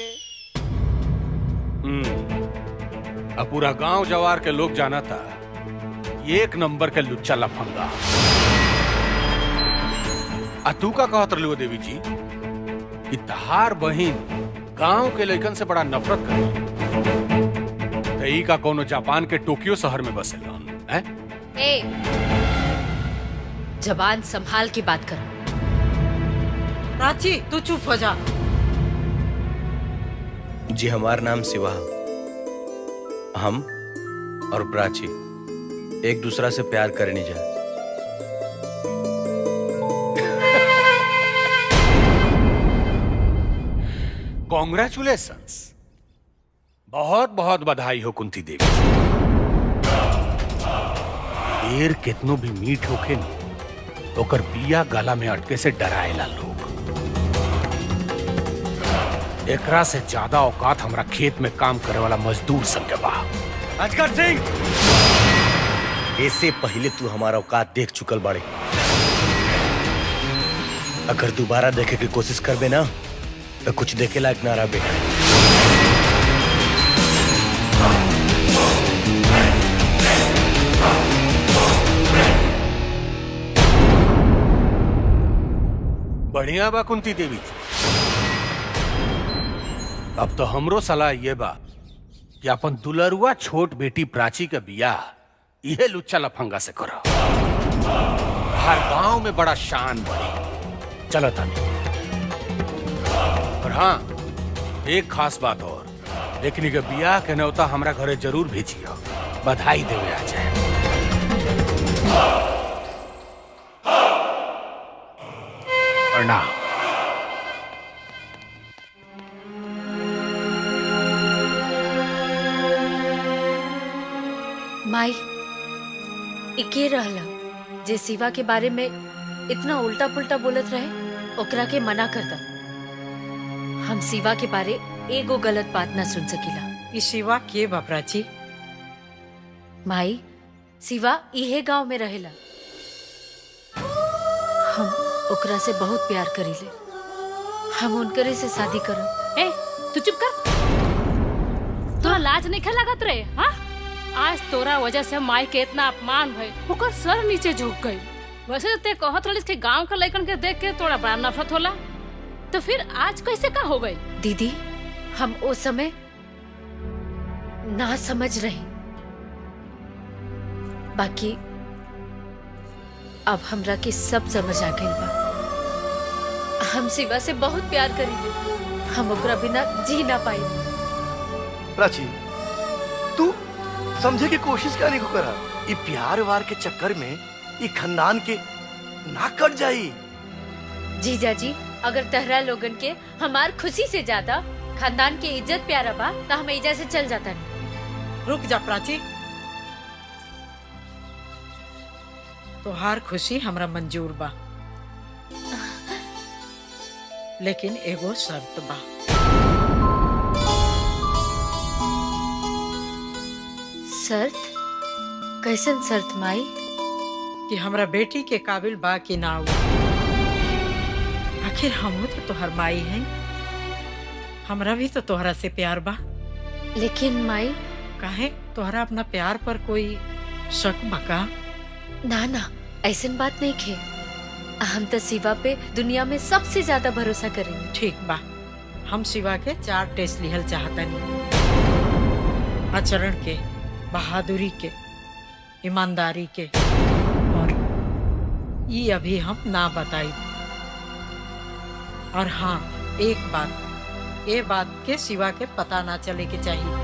अब पूरा गांव जवार के लोग जाना था, एक नंबर के लुच्चा लफंगा। तू का कहत रही देवी जी कि तहार बहिन गांव के लड़कन से बड़ा नफरत करे, तो ई का कोनो जापान के टोक्यो शहर में बसेलन हैं? ए, जबान संभाल के बात कर। प्राची तू चुप हो जा। जी हमार नाम शिवा, हम और प्राची एक दूसरा से प्यार करने जा। कॉन्ग्रेचुलेशंस, बहुत बहुत बधाई हो कुंती देवी। देर कितनो भी मीठ होके न, ओकर बिया गला में अटके से डराएला लोग। एकरा से ज्यादा औकात हमरा खेत में काम करे वाला मजदूर संग के बा। अजगर सिंह, इससे पहले तू हमारा औकात देख चुकल बाड़े। अगर दोबारा देखे की कोशिश करबे ना तो कुछ देखे लायक ना रहबे। बढ़िया बा कुंती देवी। अब तो हमरो सलाह ये बा कि अपन दुलरुआ छोट बेटी प्राची के बियाह यह लुच्चा लफंगा से करो। हर गांव में बड़ा शान बढ़ी। चलो तानी। और हाँ, एक खास बात और, लेकिन के बियाह के न्योता हमरा घरे जरूर भेजियो। बधाई देवे आ जाए। प्रणाम। माई, इके रहला जे शिवा के बारे में इतना उल्टा पुल्टा बोलत रहे, ओकरा के मना कर दा। हम शिवा के बारे एगो गलत बात ना सुन सकीला। ई शिवा के बा प्राची? माई, शिवा इहे गांव में रहेला। हम ओकरा से बहुत प्यार करीले। हम उनकरे से शादी करब। ए, तू चुप कर। तोरा लाज नहीं लागत रे? हाँ, आज तोरा वजह से माई के इतना अपमान भइल, ओकर सर नीचे झुक गई। वैसे तो ते कहत रहिस कि गांव के लड़कन के देख के तोरा बड़ा नफरत होला, तो फिर आज कैसे का हो गई? दीदी, हम उस समय ना समझ रहे, बाकी अब हमरा के सब समझ आ गई बा। हम शिवा से बहुत प्यार करीले। हम ओकरा बिना जी ना पाई। प्राची, तू समझे की कोशिश करने को करा। ये प्यार वार के चक्कर में ये खानदान के ना कट जाई। जीजा जी, अगर तहरा लोगन के हमार खुशी से ज्यादा खानदान के इज्जत प्यारा बा तो हम एजा से चल जाता नहीं। रुक जा प्राची, तोहार खुशी हमरा मंजूर बा, लेकिन एगो शर्त बा। शर्त? कैसन शर्त माई? कि हमरा बेटी के काबिल बा कि ना हो। आखिर हम तो तोहर माई हैं, हमरा भी तो तोहरा से प्यार बा। लेकिन माई, काहे तोहरा अपना प्यार पर कोई शक बा का? ना ना, ऐसन बात नहीं खे। हम तो शिवा पे दुनिया में सबसे ज्यादा भरोसा करेंगे। ठीक बा, हम शिवा के 4 टेस्ट लिहल चाहतनी। आचरण के, बहादुरी के, ईमानदारी के, और ये अभी हम ना बताई। और हाँ, एक बात, ये बात के शिवा के पता ना चले के चाहिए।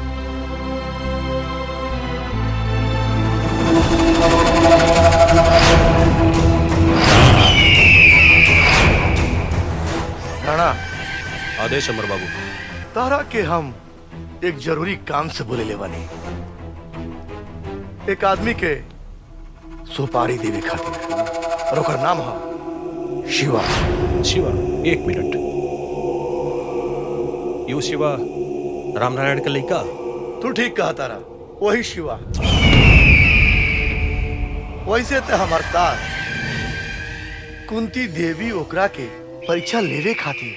राणा, आदेश अमर बाबू। तारा के हम एक जरूरी काम से बोले ले बानी। एक आदमी के सुपारी देवे खातिर, और ओकर नाम है शिवा। शिवा, एक मिनट। यू शिवा रामनारायण के लड़का? तू ठीक कहा तारा, वही शिवा। वैसे तो हमार साथ कुंती देवी ओकरा के परीक्षा लेवे खातिर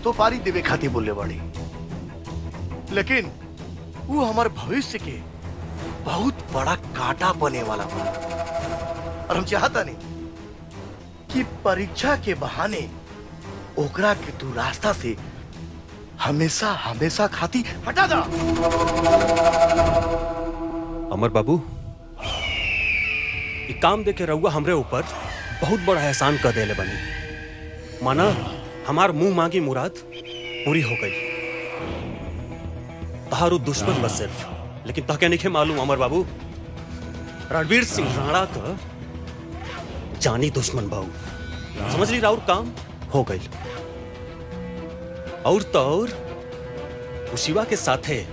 तो पारी देवे खातिर बोले बाड़ी, लेकिन वो हमारे भविष्य के बहुत बड़ा कांटा बने वाला बा। और हम चाहता नहीं कि परीक्षा के बहाने ओकरा के तू रास्ता से हमेशा हमेशा खाती हटा दा। अमर बाबू, ये काम देखे रहुआ हमरे ऊपर बहुत बड़ा एहसान कर देले बनी। माना हमार मुंह मांगी मुराद पूरी हो गई। तहारू दुश्मन बस सिर्फ, लेकिन ताके नहीं मालूम अमर बाबू, रणवीर सिंह राणा का जानी दुश्मन बाबू। समझ ली, राउर काम हो गई। और तो और शिवा के साथे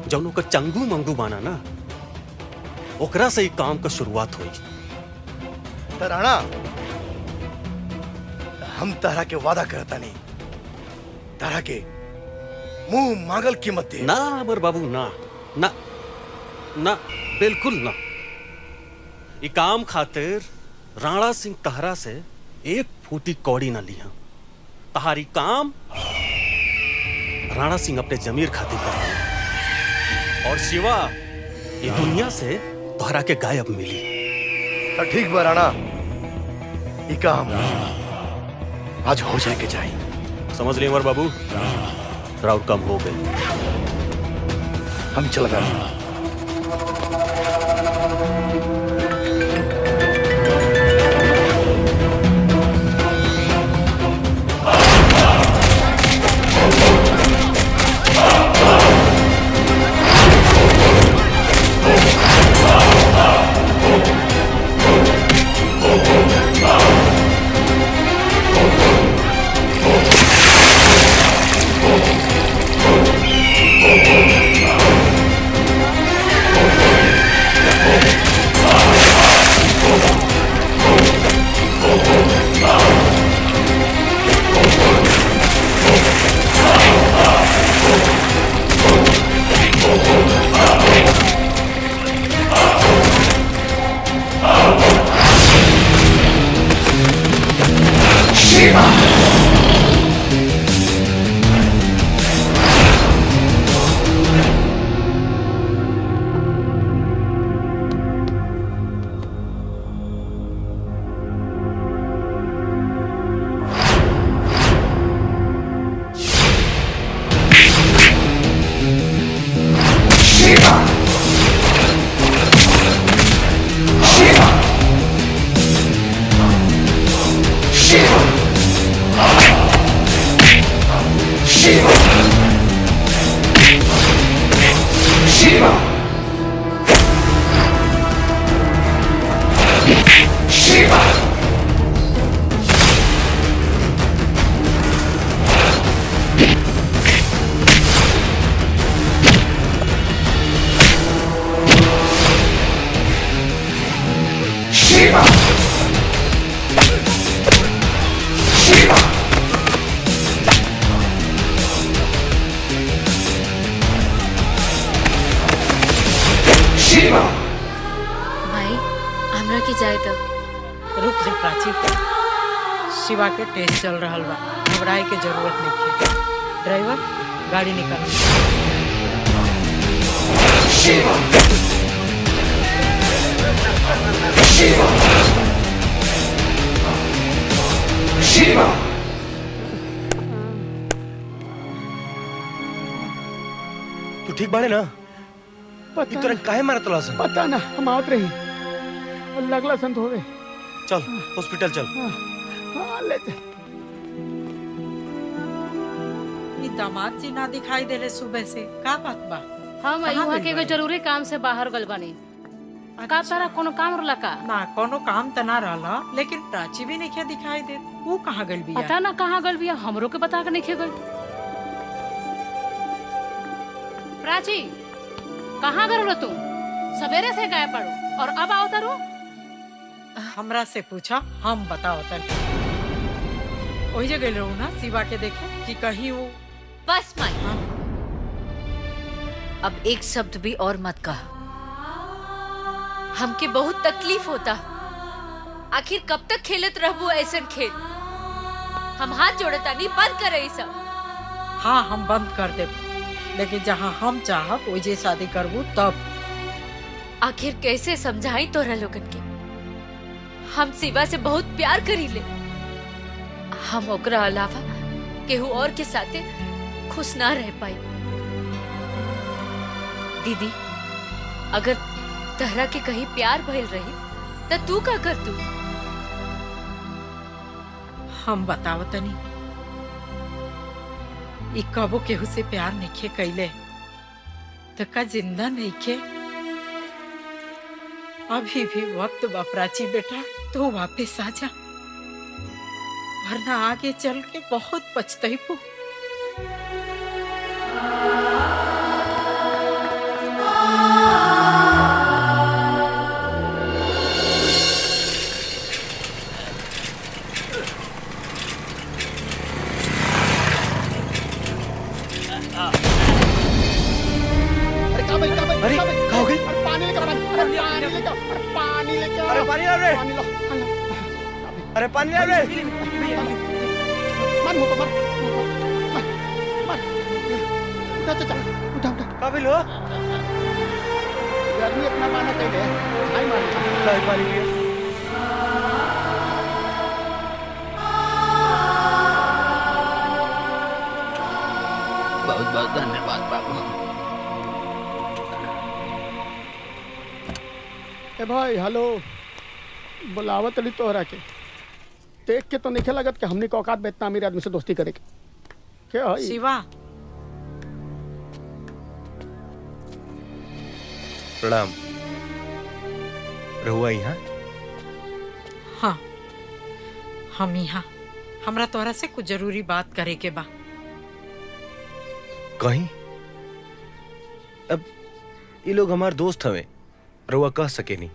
जौनों का चंगू मंगू बाना ना, ओकरा से ही काम का शुरुआत हुई। राणा, हम तरह के वादा करता नहीं तारा के मुंह मांगल कीमत दे। ना अमर बाबू ना ना ना बिल्कुल ना। ई काम खातिर राणा सिंह तहरा से एक फूटी कौड़ी ना लिया। तहारी काम राणा सिंह अपने जमीर खातिर कर रहा है। और शिवा ये दुनिया से तोहरा के गायब मिली। तो ठीक बा राणा, ये काम आज हो जाए के चाहिए। समझ लिए अमर बाबू, राउट कम हो गए। हम चल गए। माई हमरा के जाए तब। रुक जा प्राची, शिवा के टेस्ट चल रहा बा, घबराए के जरूरत नहीं है। ड्राइवर गाड़ी निकाल। शिवा शिवा शिवा तू ठीक बाड़े ना? पता तोरा काहे मारत तला सन? पता ना, हम आवत रही लगला संत हो गए। चल हॉस्पिटल चल। हाँ, ले चल। ई दामाद जी ना दिखाई देले सुबह से, का बात बा? हम कहाँ यहाँ गइल के एगो बाड़ी? जरूरी काम से बाहर गल बानी। का तारा कोनो काम रहला का? ना कोनो काम त ना रहला, लेकिन प्राची भी नहीं दिखाई दे। वो कहाँ गइल बिया? पता ना कहाँ गल बिया, हमरो के बता के नहीं गल। प्राची कहाँ गल रहो तुम? सवेरे से गायब पड़ो और अब आओ तारो? हमरा से पूछा, हम बताओ तन। वही जगह गइल रहू ना शिवा के देखे कि कहीं वो। बस माई, अब एक शब्द भी और मत कहा। हमके बहुत तकलीफ होता। आखिर कब तक खेलत रहबू ऐसन खेल? हम हाथ जोड़ता नहीं, बंद करे सब। हाँ हम बंद कर दे, लेकिन जहाँ हम चाहब वही शादी करबू तब। आखिर कैसे समझाई तोरा लोगन के? हम शिवा से बहुत प्यार करी ले। हम ओकरा अलावा केहू और के साथे खुश ना रह पाई। दीदी, अगर तहरा के कहीं प्यार भइल रही तो तू का कर तू? हम बताओ तनी, ई कबो केहू से प्यार नहीं कैले तो का जिंदा नहीं खे? अभी भी वक्त बा प्राची बेटा, तो वापस आ जा, वरना आगे चल के बहुत पछताइबू। अरे का भाई अरे क्या हो गई? अरे पानी लेकर पानी लेकर अरे पानी ला रे। अरे पानी ला रे। मत मुको मत उठा उठा उठा उठा का बिल हो? गर्मी अपना माना कहीं है आई मार लाई पानी लिया। बहुत बहुत धन्यवाद बाबू। ए भाई हेलो बुलावत अली तोहरा के देख के तो नहीं लगत कि हमने को औकात में इतना अमीर आदमी से दोस्ती करे के क्या है शिवा प्रणाम। रहुआ यहाँ? हाँ हम यहाँ हमरा तोहरा से कुछ जरूरी बात करे के बा। कहीं अब ये लोग हमार दोस्त हवे, रहुआ कह सके नहीं।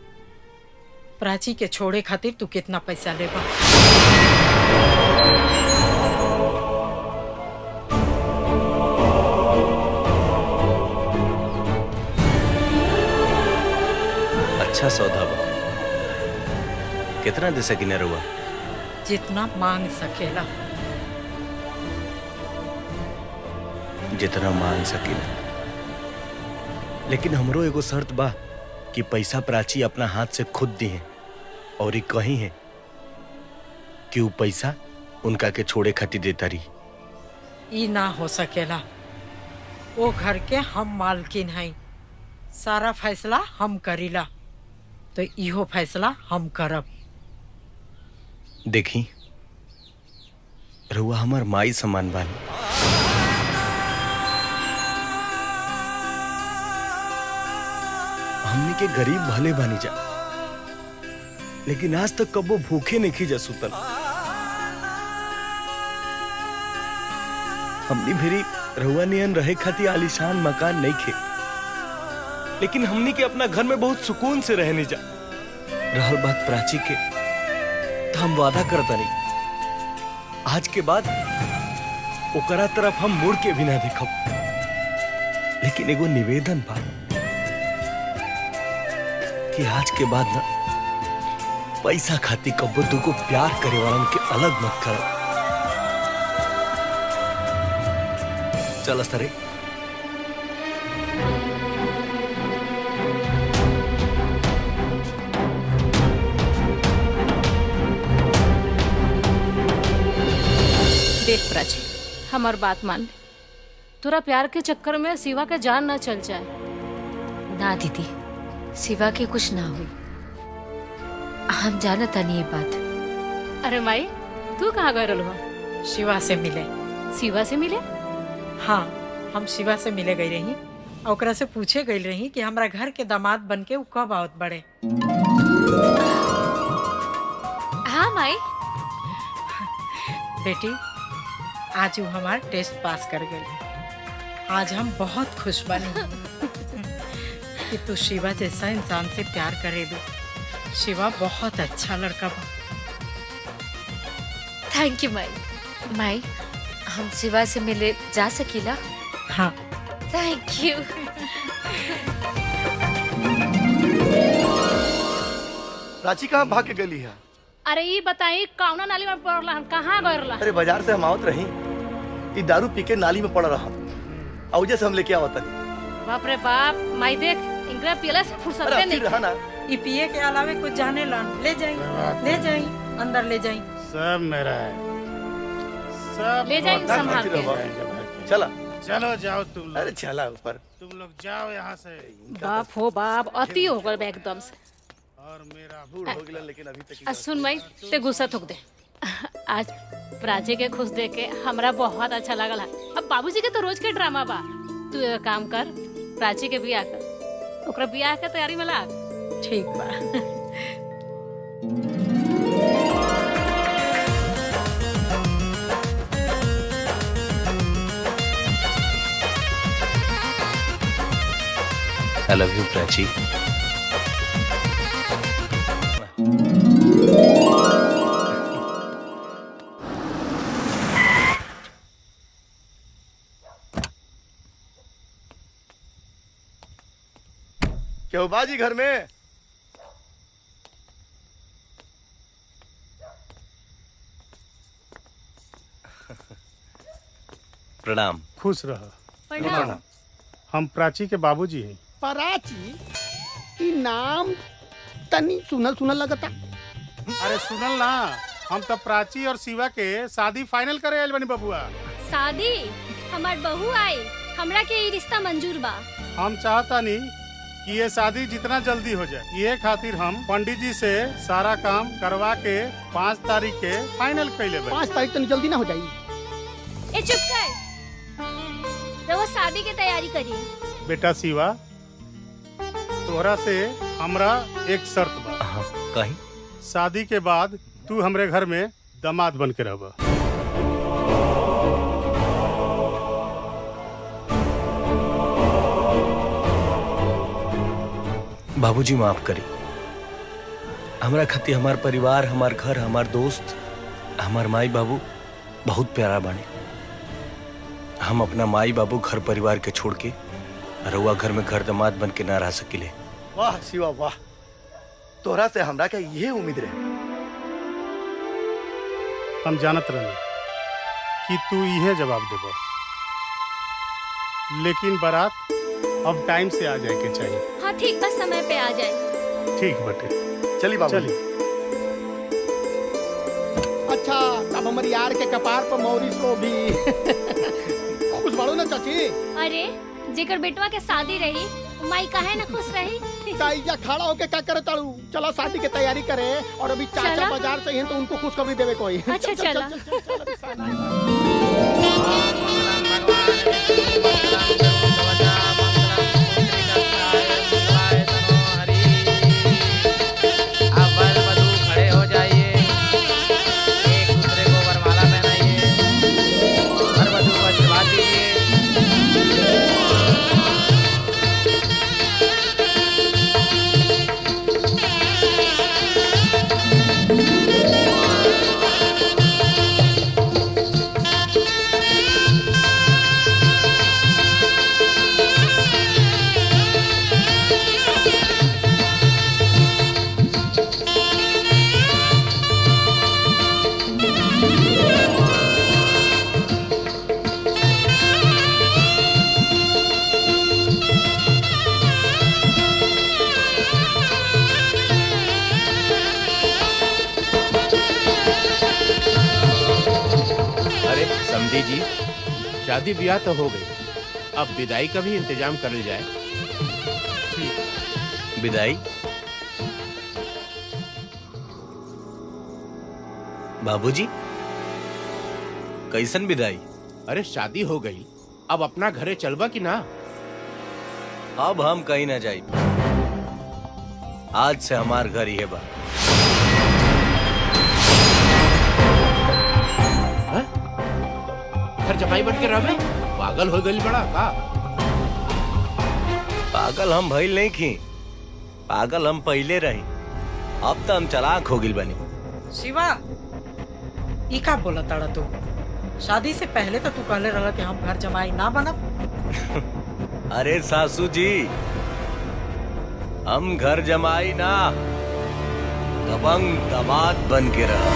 प्राची के छोड़े खातिर तू कितना पैसा लेबा? अच्छा सौदा बा। कितना दे सकी ना रहुआ? जितना मांग सकेला। जितना मांग सके। लेकिन हमरो एगो शर्त बा कि पैसा प्राची अपना हाथ से खुद दी है और ये कही है कि वो पैसा उनका के छोड़े खातिर देता रही। ई ना हो सकेला। वो घर के हम मालकिन हैं। सारा फैसला हम करीला तो इहो फैसला हम करब। देखी रहुआ हमार माई समान बानी। हमने के गरीब भले बानी जा, लेकिन आज तक कबो भूखे नहीं खी जा सुतल। हमनी भेरी रहुआ नियन रहे खातिर आलीशान मकान नहीं खे, लेकिन हमनी के अपना घर में बहुत सुकून से रहने जा। रहल बात प्राची के, तो हम वादा करता नहीं आज के बाद ओकरा तरफ हम मुड़ के भी ना देखब। लेकिन एगो निवेदन बा कि आज के बाद ना पैसा खाती कब्बो दुगो प्यार करे वालन के अलग मत कर। चल सरे। देख प्राची हमार बात मान ले। तोरा प्यार के चक्कर में शिवा के जान ना चल जाए। ना दीदी, शिवा के कुछ ना हुई। हम जानता नहीं ये बात। अरे माई तू कहाँ गए रहो? शिवा से मिले। शिवा से मिले? हाँ हम शिवा से मिले गई रही और ओकरा से पूछे गई रही कि हमरा घर के दामाद बन के उ कब आवत बड़े। हाँ माई। बेटी आज वो हमार टेस्ट पास कर गई। आज हम बहुत खुश बनी कि तू शिवा जैसा इंसान से प्यार करे दे। शिवा बहुत अच्छा लड़का बा। थैंक यू माई। माई हम शिवा से मिले जा सकीला? हाँ थैंक यू। प्राची कहाँ भाग के गली है? अरे ये बताई कौना नाली में पड़ला हम? कहाँ गए रहा? अरे बाजार से हम आवत रही, ये दारू पी के नाली में पड़ रहा और जैसे हम लेके आवत नहीं। बाप रे बाप, माई देख इंगरा पियला से फुर्सत नहीं। रहा ना ये पिए के अलावे कुछ जाने ला। ले जाई अंदर ले जाई। सब मेरा है, सब ले जाई संभाल के। चला चलो जाओ तुम लोग। अरे चला ऊपर। तुम लोग जाओ यहाँ से। बाप हो बाप, अति हो गए एकदम से। और मेरा बूढ़ हो गया लेकिन अभी तक सुन माई ते गुस्सा थूक दे। आज प्राची के खुश देख के हमरा बहुत अच्छा लगल है। अब बाबूजी के तो रोज के ड्रामा बा। तू एक काम कर, प्राची के बियाह कर, ओकरा बियाह के तैयारी में लाग। ठीक बा। I love you, Prachi. क्यों बाजी घर में? प्रणाम। खुश रह। प्रणाम। हम प्राची के बाबूजी हैं। प्राची की नाम तनी सुनल सुनल लगता। अरे सुनल ना, हम तो प्राची और शिवा के शादी फाइनल करे आइल बनी बबुआ। शादी हमार बहू आई, हमरा के ये रिश्ता मंजूर बा। हम चाहता नहीं कि ये शादी जितना जल्दी हो जाए, ये खातिर हम पंडित जी से सारा काम करवा के 5 तारीख के फाइनल कैले बनी। 5 तारीख तो जल्दी ना हो जाई। ए चुप कर, रउआ शादी के तैयारी करिए। बेटा शिवा, तोहरा से हमरा एक शर्त बा। कहीं? शादी के बाद तू हमरे घर में दामाद बन के रहबा। बाबूजी माफ करी। हमरा खातिर हमार परिवार, हमार घर, हमार दोस्त, हमार माई बाबू बहुत प्यारा बाने। हम अपना माई बाबू घर परिवार के छोड़ के रउआ घर में घर दामाद बन के ना रह सकिले। वाह शिवा वाह, तोहरा से हमरा के ये उम्मीद रहे। हम जानत रहनी कि तू इहे जवाब देबो, लेकिन बारात अब टाइम से आ जाए के चाहिए। हाँ ठीक, बस समय पे आ जाए। ठीक बटे, चली बाबू। चली। अच्छा, तब हमारे यार के कपार पर मौरी सो भी खुश बाड़ो ना चाची। अरे जेकर बेटवा के शादी रही, माई काहे ना खुश रही। काइया खड़ा होके क्या करे ताड़ू? चला शादी की तैयारी करे, और अभी चाचा चला। बाजार से हैं तो उनको खुशखबरी देवे कोई। अच्छा चला। खड़े हो जाइए, एक दूसरे को वरमाला पहनाइए, हर वधू को आशीर्वाद दीजिए। अरे समझी जी, शादी ब्याह तो हो गई, अब विदाई का भी इंतजाम कर जाए। विदाई? बाबूजी, कैसन विदाई? अरे शादी हो गई, अब अपना घरे चलबा कि ना? अब हम कहीं ना जाई। आज से हमार घर ही है बा। घर जमाई बन के रहे? पागल हो गई बड़ा का? पागल हम भइल नहीं की, पागल हम पहले रही। अब तो हम चालाक हो गिल बनी। शिवा, ई का बोला ताड़ा तू? शादी से पहले तो तू कहले रहा कि हम घर जमाई ना बनब। अरे सासू जी, हम घर जमाई ना, दबंग दामाद बन के रहा।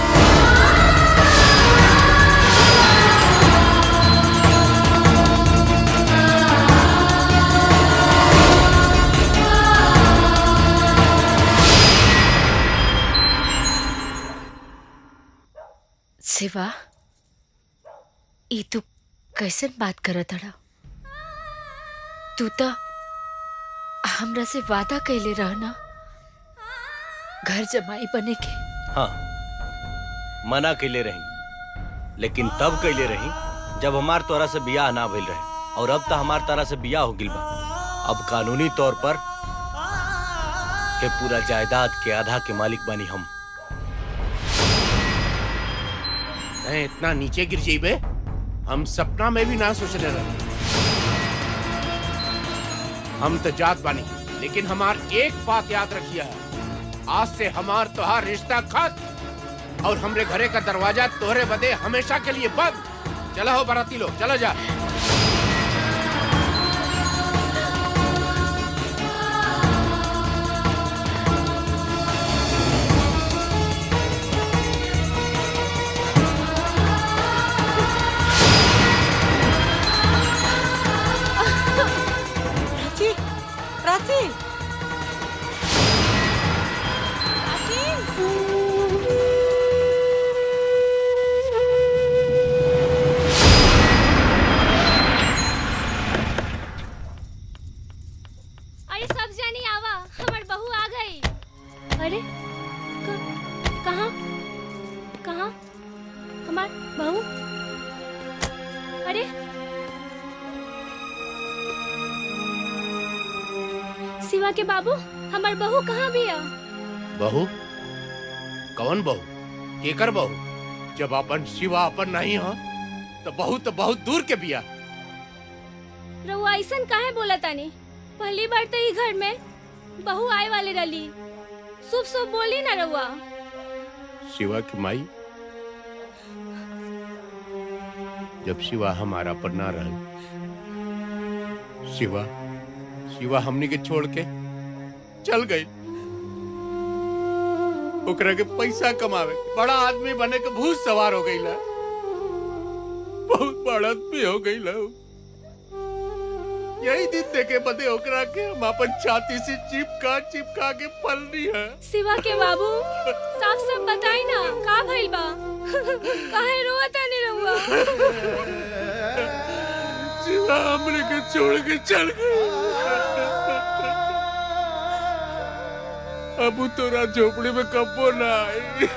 शिवा, ई तू कैसन बात करत हड़ा? तू तो हमरा से वादा कैले रहना घर जमाई बने के। हाँ, मना कैले रही, लेकिन तब कैले रही जब हमार तोरा से बियाह ना भइल रहे, और अब तो हमार तोरा से बियाह हो गिल बा। अब कानूनी तौर पर के पूरा जायदाद के आधा के मालिक बानी हम। इतना नीचे गिर जाइबे, हम सपना में भी ना सोचने रहे। हम तो जात बानी, लेकिन हमार एक बात याद रखिए है, आज से हमार तोहार रिश्ता खत्म, और हमरे घरे का दरवाजा तोहरे बदे हमेशा के लिए बंद। चला हो बाराती लोग, चला जा। शिवा के बाबू हमार बहू कहाँ बिया? बहू? कौन बहू? केकर बहू? जब अपन शिवा अपन नहीं हो तो बहुत दूर के बिया। रउआ ऐसन काहे बोला तानी? पहली बार तो ई घर में बहू आए वाले रली। शुभ शुभ बोली ना रउआ। शिवा की माई जब शिवा हमारा पर ना रह, शिवा हमनी के छोड़ के चल गई। ओकरा के पैसा कमावे, बड़ा आदमी बने के भूत सवार हो गई ला। बहुत बड़ा आदमी हो गई ला। यही दिन देखे बदे ओकरा के हम अपन छाती से चिपका के पलनी है। शिवा के बाबू साफ साफ बताई ना का भइल बा? काहे रोता नहीं रहुआ? शिवा हमने के छोड़ के चल गई। अब तोरा झोपड़ी में कब्बो ना आई।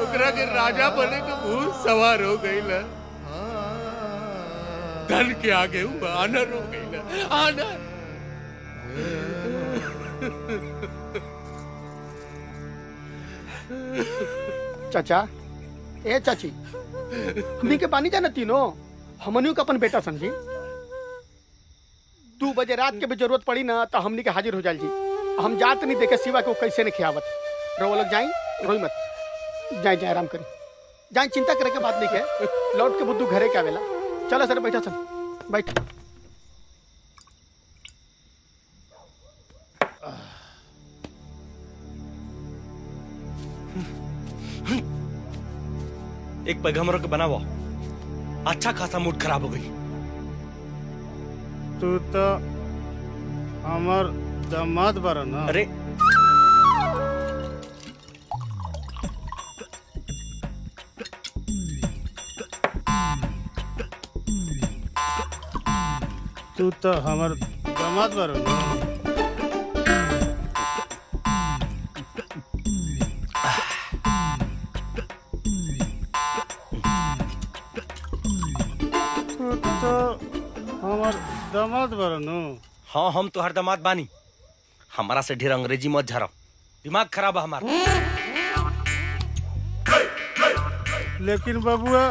ओकरा के राजा बने के भूत सवार हो गई ला। धन के आगे हुआ आनर हो गई ला। आनर। चाचा, ए चाची, हमनी के पानी जाना तीनों, हमनियों का अपन बेटा समझी। 2 बजे रात के भी जरूरत पड़ी ना तो हमनी के हाजिर हो जाल जी। हम जात नहीं देखे शिवा को कैसे नहीं खियावत। रो लोग जाई, रोई मत, जाए आराम करी, जाए, चिंता करे के बात नहीं के। लौट के बुद्धू घरे के आवेला। चलो सर बैठा सर बैठ। एक पैगंबरों के बनावो। अच्छा खासा मूड खराब हो गई। तू तो हमार दामाद बारा ना। अरे तू तो हमार दामाद बारा ना। तू तो हमार दामाद बारा ना। हाँ, हम तो हर दामाद बानी। हमारा से ढेर अंग्रेजी मत झरो, दिमाग खराब है हमारा। लेकिन बबुआ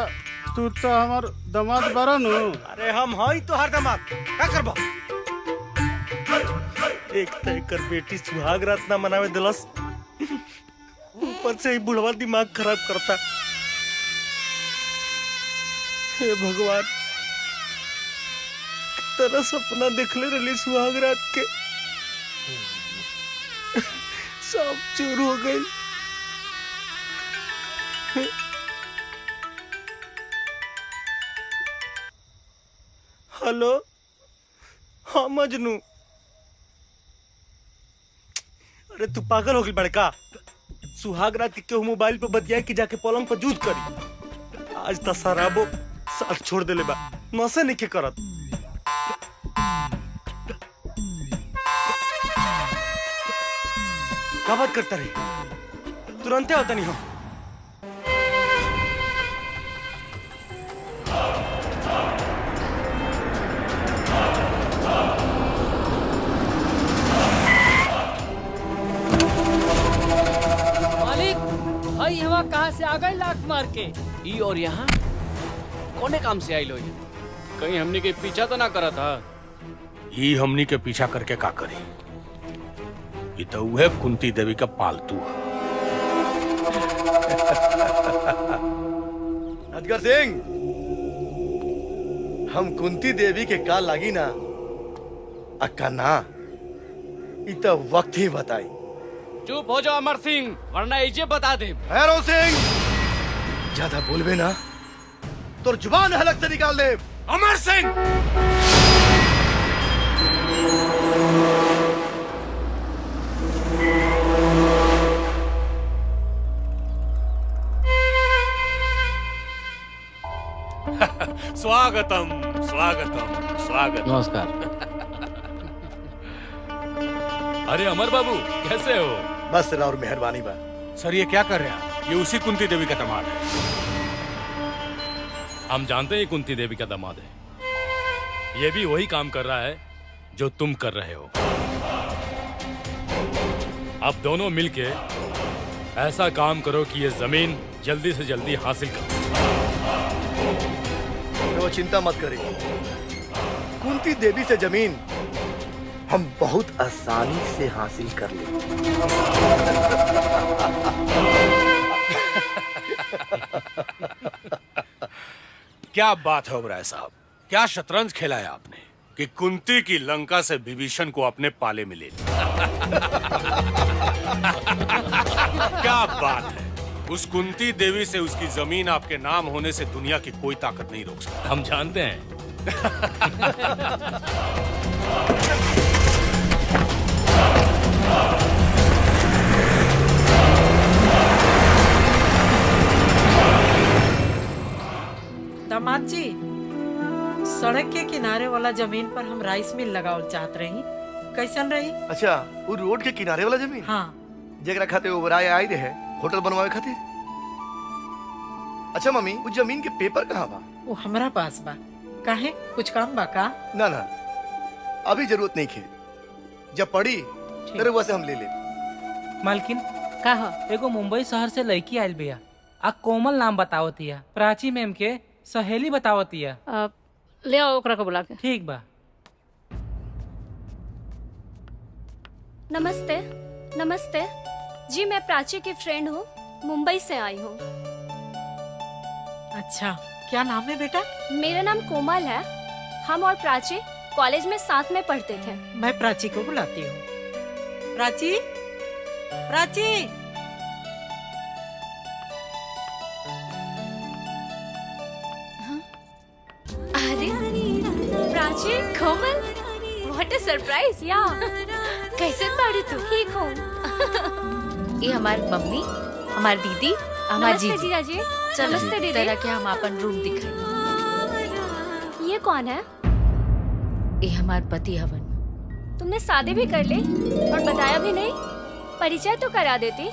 तू तो हमार दामाद बारा नु। अरे हम हई तो हर दामाद, का करबो? एक तय कर बेटी सुहाग रात ना मनावे दिलस, ऊपर से ही बुढ़वा दिमाग खराब करता। हे भगवान, तेरा सपना देखले रही सुहाग रात के, सब चूर हो गई। हेलो, हाँ मजनू। अरे तू पागल हो गई बड़का? सुहाग रात के केहू मोबाइल पे बतिया के जाके पलंग पर जूद करी। आज तो शराबो साथ छोड़ देले बा, नशे नहीं के करत। क्या बात करता रही? तुरंत होता नहीं हो। मालिक, भाई हवा कहाँ से आ गई लात मार के? ई और यहाँ कोने काम से आई लो? कहीं हमने के पीछा तो ना करा था? ये हमनी के पीछा करके का करी? ये तो वह कुंती देवी का पालतू है। अजगर सिंह, हम कुंती देवी के का लागी ना अक्का ना, इ तो वक्त ही बताई। चुप हो जाओ अमर सिंह, वरना इजे बता दे। भैरव सिंह, ज्यादा बोलबे ना तो जुबान हलक से निकाल दे। अमर सिंह, स्वागतम स्वागतम स्वागतम। नमस्कार। अरे अमर बाबू, कैसे हो? बस और मेहरबानी बा। सर ये क्या कर रहे हैं? ये उसी कुंती देवी का दामाद है। हम जानते हैं कुंती देवी का दामाद है। ये भी वही काम कर रहा है जो तुम कर रहे हो। अब दोनों मिलके ऐसा काम करो कि ये जमीन जल्दी से जल्दी हासिल करो। तो चिंता मत करें, कुंती देवी से जमीन हम बहुत आसानी से हासिल कर लेंगे। क्या बात है ओबराय साहब, क्या शतरंज खेला है आपने कि कुंती की लंका से विभीषण को अपने पाले में ले लिया। क्या बात है, उस कुंती देवी से उसकी जमीन आपके नाम होने से दुनिया की कोई ताकत नहीं रोक सकती। हम जानते हैं। दामाद जी, सड़क के किनारे वाला जमीन पर हम राइस मिल लगावल चाहत रही, कैसन रही? अच्छा, वो रोड के किनारे वाला जमीन? हाँ। जेकरा खाते ओबराय आई रहे होटल बनवावे खातिर। अच्छा मम्मी, उस जमीन के पेपर कहाँ बा? वो हमरा पास बा। काहे, कुछ काम बा का? ना ना, अभी जरूरत नहीं खे, जब पड़ी तेरे वैसे हम ले ले। मालकिन का हो? एगो मुंबई शहर से लड़की आयल बिया, आ कोमल नाम बतावतिया, प्राची मैम के सहेली बतावतिया। ले आओ ओकरा को बुला के। ठीक बा। नमस्ते। नमस्ते जी, मैं प्राची की फ्रेंड हूँ, मुंबई से आई हूँ। अच्छा, क्या नाम है बेटा? मेरा नाम कोमल है। हम और प्राची कॉलेज में साथ में पढ़ते थे। मैं प्राची को बुलाती हूँ। प्राची, प्राची। अरे प्राची, कोमल, व्हाट अ सरप्राइज। या कैसे पढ़ी तू? ठीक हूँ। ये हमारी मम्मी, हमारी दीदी, हमारी नमस्ते जीजा जी। चलो नमस्ते दीदी। तरह के हम अपन रूम दिखाए। ये कौन है? ये हमारे पति हवन। तुमने शादी भी कर ली और बताया भी नहीं? परिचय तो करा देती।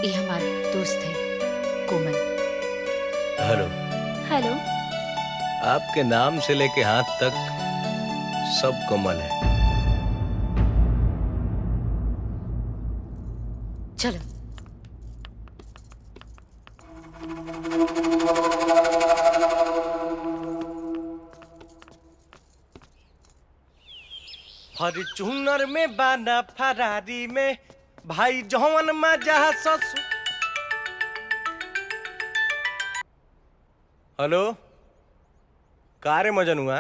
ये हमारे दोस्त है कोमल। हेलो। हेलो। आपके नाम से लेके हाथ तक सब कोमल है। चलो। फॉर्च्यूनर में बाना फरारी में भाई जौन मजा ससु। हेलो, कारे मजन हुआ?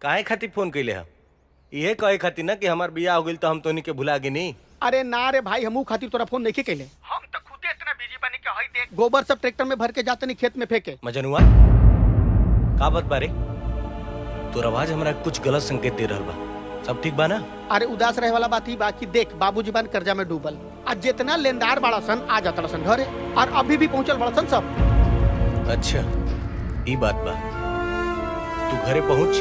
काहे खातिर फोन कैले हम? ये कहे खातिर ना कि हमार बियाह हो गइल तो हम तोनी के भुला गे नहीं। अरे ना रे भाई, हमू खातिर तोरा फोन नहीं कैले। हम तो खुदे इतना बिजी बनी के हई देख गोबर सब ट्रैक्टर में भर के जाते नहीं खेत में फेंके। मजन हुआ का बात बारे? तोर आवाज हमरा कुछ गलत संकेत दे रहल बा। सब ठीक बा ना? अरे उदास रहे वाला बात ही बाकी देख, बाबूजी बन कर्जा में डूबल। आज जितना लेनदार बड़ा सन आ जाता सन घरे, और अभी भी पहुंचल बड़ा सन सब। अच्छा, ई बात बा। तू घरे पहुंच,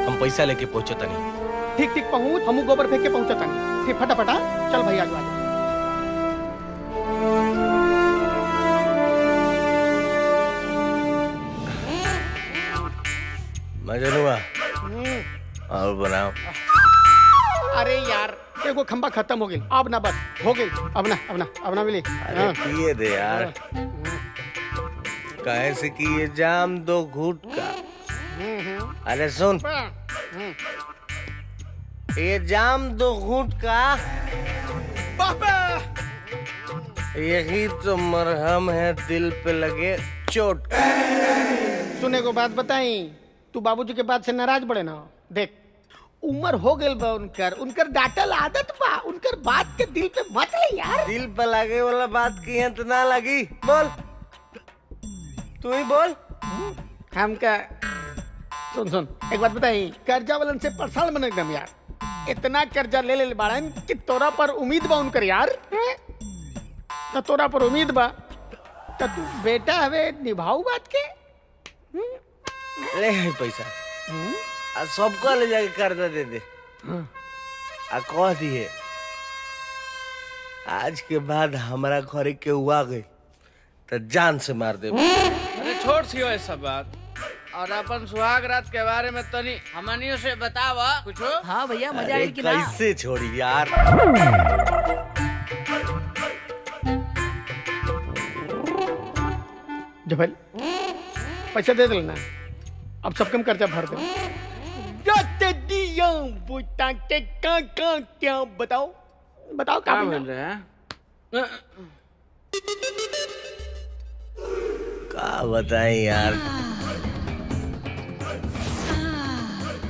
हम पैसा लेके पहुंचता नहीं। ठीक ठीक पहुंच, हमू गोबर फेंक के पहुंचता नहीं। ठीक, फटाफटा चल भैया आजा। मजन हुआ और बनाओ। अरे यार, एगो खंबा खत्म हो गई, अब ना बस हो गई। अब ना मिली। अरे पिए दे यार, काहे से कि ये जाम दो घूट का। अरे सुन, ये जाम दो घूट का, यही तो मरहम है दिल पे लगे चोट का। सुने को बात बताई, तू बाबूजी के बात से नाराज बड़े ना। देख, उम्र हो गई बा उनकर डांटल आदत बा, उनकर बात के दिल पे मत ले यार। दिल पे लगे वाला बात की है तो ना लगी। बोल, तू ही बोल। हम का सुन एक बात बताई, कर्जा वालन से परेशान बन एकदम यार। इतना कर्जा ले बाड़न कि तोरा पर उम्मीद बा उनकर यार। तो तोरा पर उम्मीद बा तो तू बेटा हवे निभाऊ बात के। ले है पैसा, आ सबको ले जाके कर्जा दे दे। आ कह दिए आज के बाद हमारा घरे के हुआ गई तो जान से मार दे। अरे छोड़ सी ऐसा बात, और अपन सुहाग रात के बारे में तनी हमनियों से बतावा कुछ। हाँ भैया मजा अरे आई कि ना? कैसे छोड़ी यार। जबल पैसा दे देना, अब सब कम कर्जा भर दे। क्या बताओ बताओ क्या बोल रहे हैं? का बताएं यार,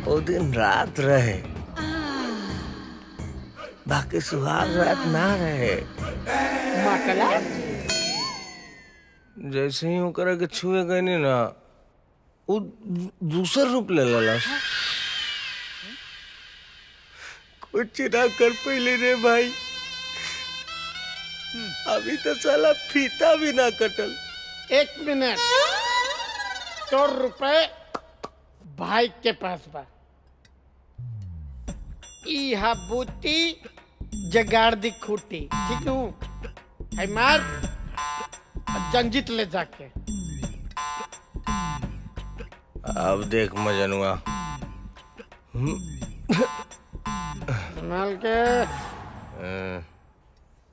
वो दिन रात रहे, बाकी सुहाग रात ना रहे। जैसे ही ओकरा के छुए गए नी ना, वो दूसर रूप ले लेला। कुछ ना कर पहले रे भाई, अभी तो साला फीता भी ना कटल। 1 मिनट, 100 रुपए भाई के पास बा। इहा बूटी जगाड़ दी खूटी, ठीक नू? है मार जंजीत ले जाके। अब देख मजनुआ, संभाल के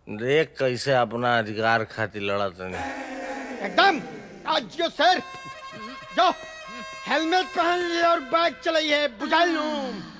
देख कैसे अपना अधिकार खातिर लड़ा तनी। एकदम आज जो सर जो हेलमेट पहन लिए और बाइक चलाइए, बुझाई लूं।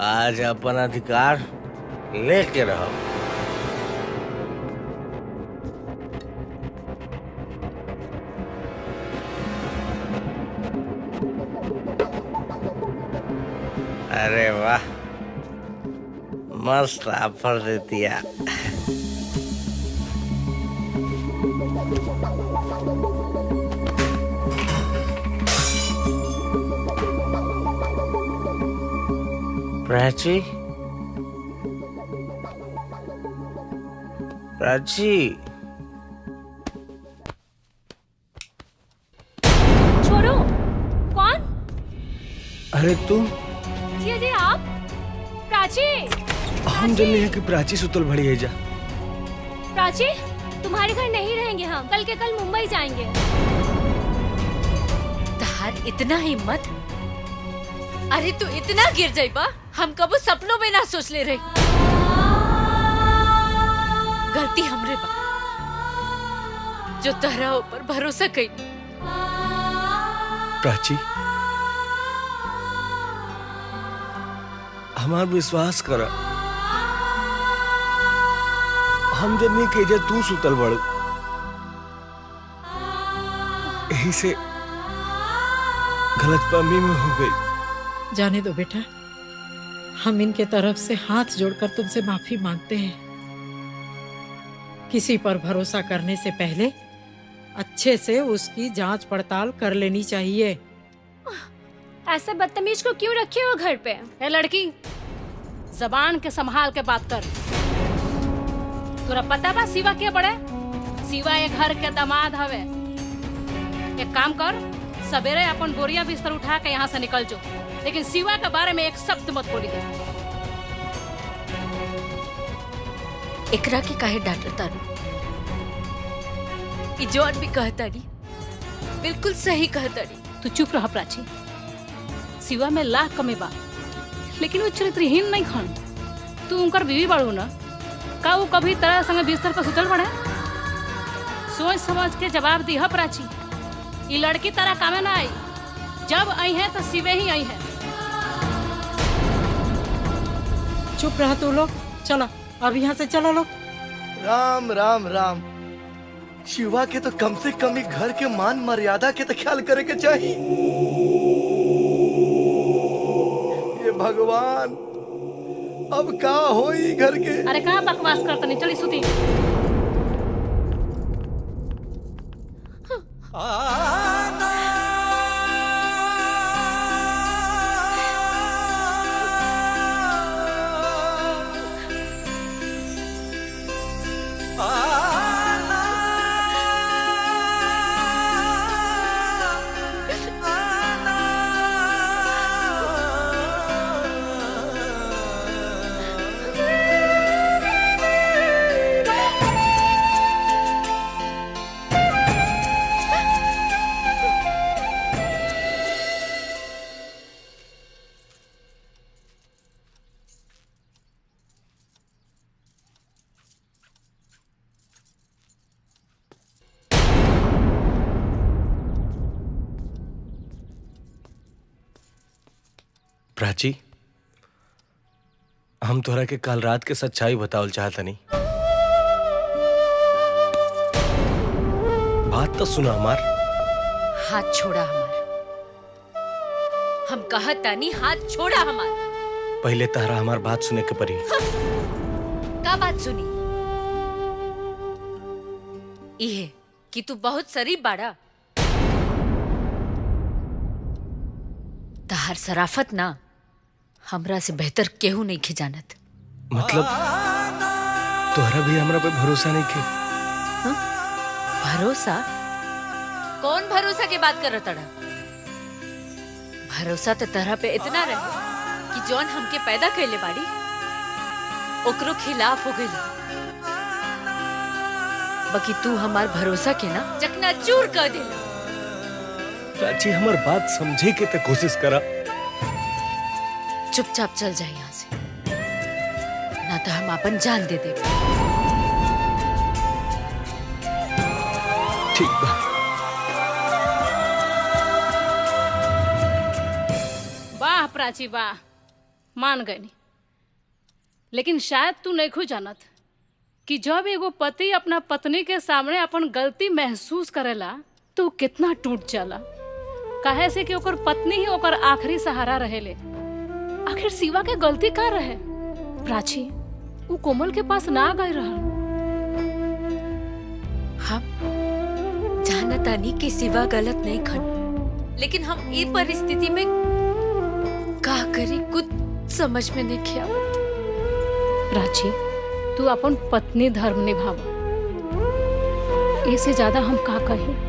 आज अपन अधिकार लेके रहो। अरे वाह, मस्त ऑफर दे दिया। प्राची, प्राची, छोड़ो। कौन? अरे तू? जी जी आप? प्राची? हम जल्दी है कि प्राची सुतल भड़ी है जा। प्राची, तुम्हारे घर नहीं रहेंगे हम, कल के कल मुंबई जाएंगे। तहार इतना हिम्मत? अरे तू इतना गिर जाइबा, हम कबो सपनों में ना सोच ले रही। गलती हमरे बा, जो तहरा ऊपर भरोसा कई। प्राची, हमार विश्वास कर, हम जब नहीं कहे तू सुतल बड़, यही से गलतफहमी में हो गई। जाने दो बेटा, हम इनके तरफ से हाथ जोड़कर तुमसे माफी मांगते हैं। किसी पर भरोसा करने से पहले अच्छे से उसकी जांच पड़ताल कर लेनी चाहिए। ऐसे बदतमीज को क्यों रखे हो घर पे? ए लड़की, जबान के संभाल के बात कर। तोरा पता बा शिवा के बड़े? शिवा ये घर के दामाद हवे। एक काम कर, सवेरे अपन बोरिया बिस्तर उठा के यहाँ से निकल जो, लेकिन शिवा के बारे में एक शब्द मत बोली दे। एकरा के काहे डांटता रू? ई जौन भी कहता री बिल्कुल सही कहता री। तू चुप रह प्राची। शिवा में लाख कमी बा, लेकिन वो चरित्रहीन नहीं खन। तू उनकर बीवी बाड़ू ना, का वो कभी तरह संग बिस्तर पर सुतल पड़े? सोच समझ के जवाब दी है प्राची। ये लड़की तरह कामे ना आई, जब आई है तो शिवे ही आई है। चुप रहा तू लोग, चलो अब यहाँ से चलो लोग। राम राम राम। शिवा के तो कम से कम घर के मान मर्यादा के तो ख्याल करे के चाहिए। ये भगवान, अब का होई घर के? अरे कहाँ बकवास करता नहीं, चली सुती। प्राची, हम तोहरा के कल रात के सच्चाई बतावल चाहतनी। बात तो सुना हमार। हाथ छोड़ा हमार। हम कहा तानी हाथ छोड़ा हमार। पहले तहरा हमार बात सुने के पड़ी। का बात सुनी? इहे कि तू बहुत शरीफ बाड़ा। तहार सराफत ना हमरा से बेहतर केहू नहीं खिजानत। मतलब तोहरा भी हमरा पे भरोसा नहीं के? भरोसा? कौन भरोसा के बात कर रहा? भरोसा तो तरह पे इतना रहे कि जौन हमके पैदा कैले बाड़ी ओकरो खिलाफ हो गई। बाकी तू हमार भरोसा के ना चकनाचूर कर देला। प्राची, हमार बात समझे के ते कोशिश करा। चुपचाप चल जाए यहाँ से, ना तो हम अपन जान दे दे। ठीक बा। वाह प्राची वाह, मान गई। लेकिन शायद तू नहीं खो जानत कि जब एगो पति अपना पत्नी के सामने अपन गलती महसूस करेला तो कितना टूट जाला। काहे से कि ओकर पत्नी ही ओकर आखिरी सहारा रहेले। आखिर शिवा के गलती का रहे? प्राची, वो कोमल के पास ना गए रहा। हम जानतानी कि शिवा गलत नहीं खन, लेकिन हम ये परिस्थिति में का करी कुछ समझ में नहीं आवत। प्राची, तू अपन पत्नी धर्म निभावा। इससे ज्यादा हम का कहें?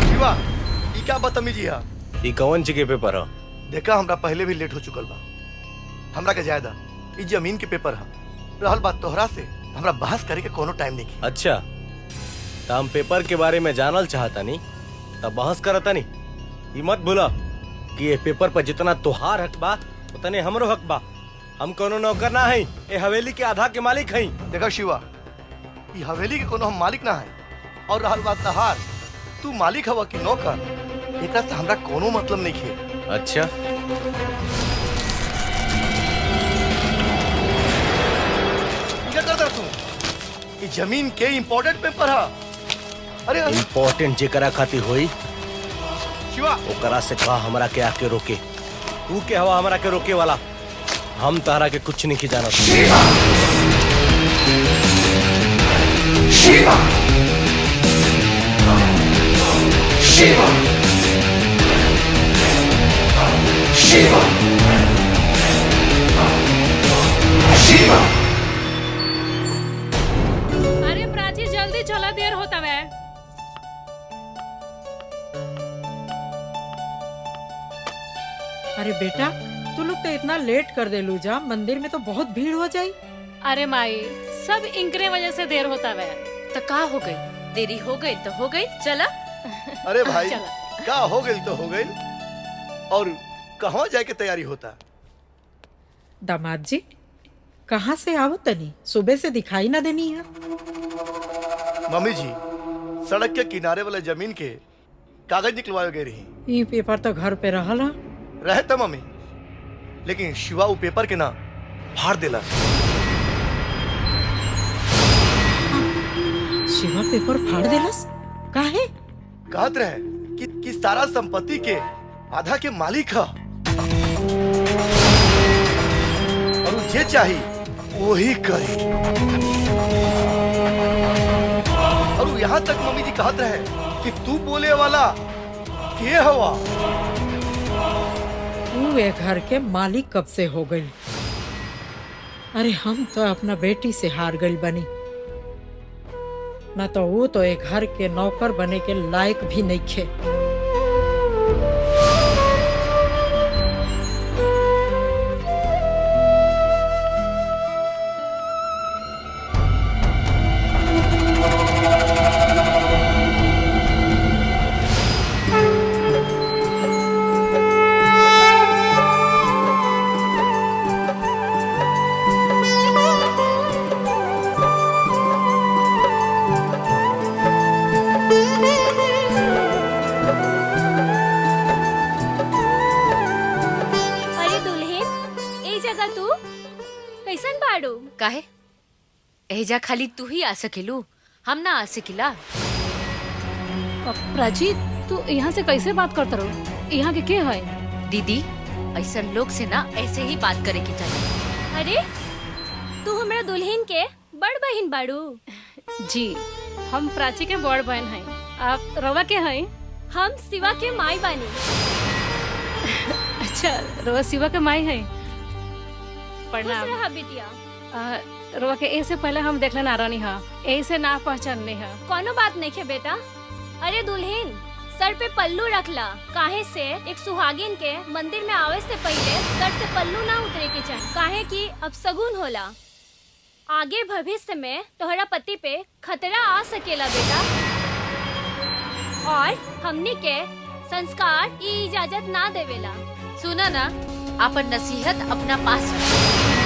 शिवा, ई क्या बदतमीजी है? ई कौन जगह पे पर? देखा, हमरा पहले भी लेट हो चुकल बा। हमरा के जायदा ई जमीन के पेपर है। रहल बात तोहरा से, हमरा बहस करे के कोनो टाइम नहीं। अच्छा, तो हम पेपर के बारे में जानल चाहता नहीं तब बहस करता नहीं। ये मत भूला कि ये पेपर पर जितना तोहार हक बा उतने हमरो हक बा। हम कोनो नौकर ना है, ये हवेली के आधा के मालिक हैं। देखा शिवा, ये हवेली के कोनो हम मालिक ना है। और रहल बात तहार, तू मालिक हवा कि नौकर, एकरा से हमरा कोनो मतलब नहीं है। अच्छा, क्या करता तू? ये जमीन के इम्पोर्टेंट पेपर है। अरे इम्पोर्टेंट जेकरा खातिर होई शिवा, ओकरा से कहा हमरा के आके रोके। तू के हवा हमरा के रोके वाला? हम तारा के कुछ नहीं की जाना। शिवा, शिवा, शिवा, शिवा, शिवा। अरे प्राची, जल्दी चला, देर होता है। अरे बेटा, तू लोग तो इतना लेट कर दे लूजा, मंदिर में तो बहुत भीड़ हो जाई। अरे माई, सब इनकरे वजह से देर होता है। तो का हो गई? देरी हो गई तो हो गई, चला। अरे भाई, चला। का हो गई तो हो गई। और कहाँ जाए के तैयारी होता? दामाद जी, कहाँ से आओ तनी? सुबह से दिखाई ना देनी है। मम्मी जी, सड़क के किनारे वाले जमीन के कागज निकलवाए गए रही। ये पेपर तो घर पे रहल है। रहे तो मम्मी, लेकिन शिवा वो पेपर के ना फाड़ देला। शिवा पेपर फाड़ देलस? काहे? कहत रहे कि सारा संपत्ति के आधा के मालिक है और वो जे चाही वही करे। और वो यहाँ तक मम्मी जी कहत रहे कि तू बोले वाला के हवा? तू ये घर के मालिक कब से हो गई? अरे हम तो अपना बेटी से हार गई बनी, ना तो वो तो एक घर के नौकर बने के लायक भी नहीं थे। काहे एजा खाली तू ही आ सकेलू, हम ना आ सकिला। प्राची तू यहाँ से कैसे बात करता रहो? यहाँ के है? दीदी ऐसा लोग से ना ऐसे ही बात करे के चाहिए। अरे तू हमरा दुल्हन के बड़ बहन बाड़ू? जी हम प्राची के बड़ बहन हैं। आप रवा के हैं? हम शिवा के माई बानी। अच्छा रवा शिवा के माई है। खुश रहा बिटिया। रवा के ऐसे पहले हम देखले ना रहनी हा, ऐसे ना पहचानने हा। कोनो बात नहीं है बेटा। अरे दुल्हन सर पे पल्लू रखला, काहे से एक सुहागिन के मंदिर में आवे से पहले सर से पल्लू ना उतरे के चाहिए, काहे कि अब सगुन होला। आगे भविष्य में तोहरा पति पे खतरा आ सकेला बेटा, और हमनी के संस्कार ई इजाजत ना देवेला। सुना ना, अपन नसीहत अपना पास रख।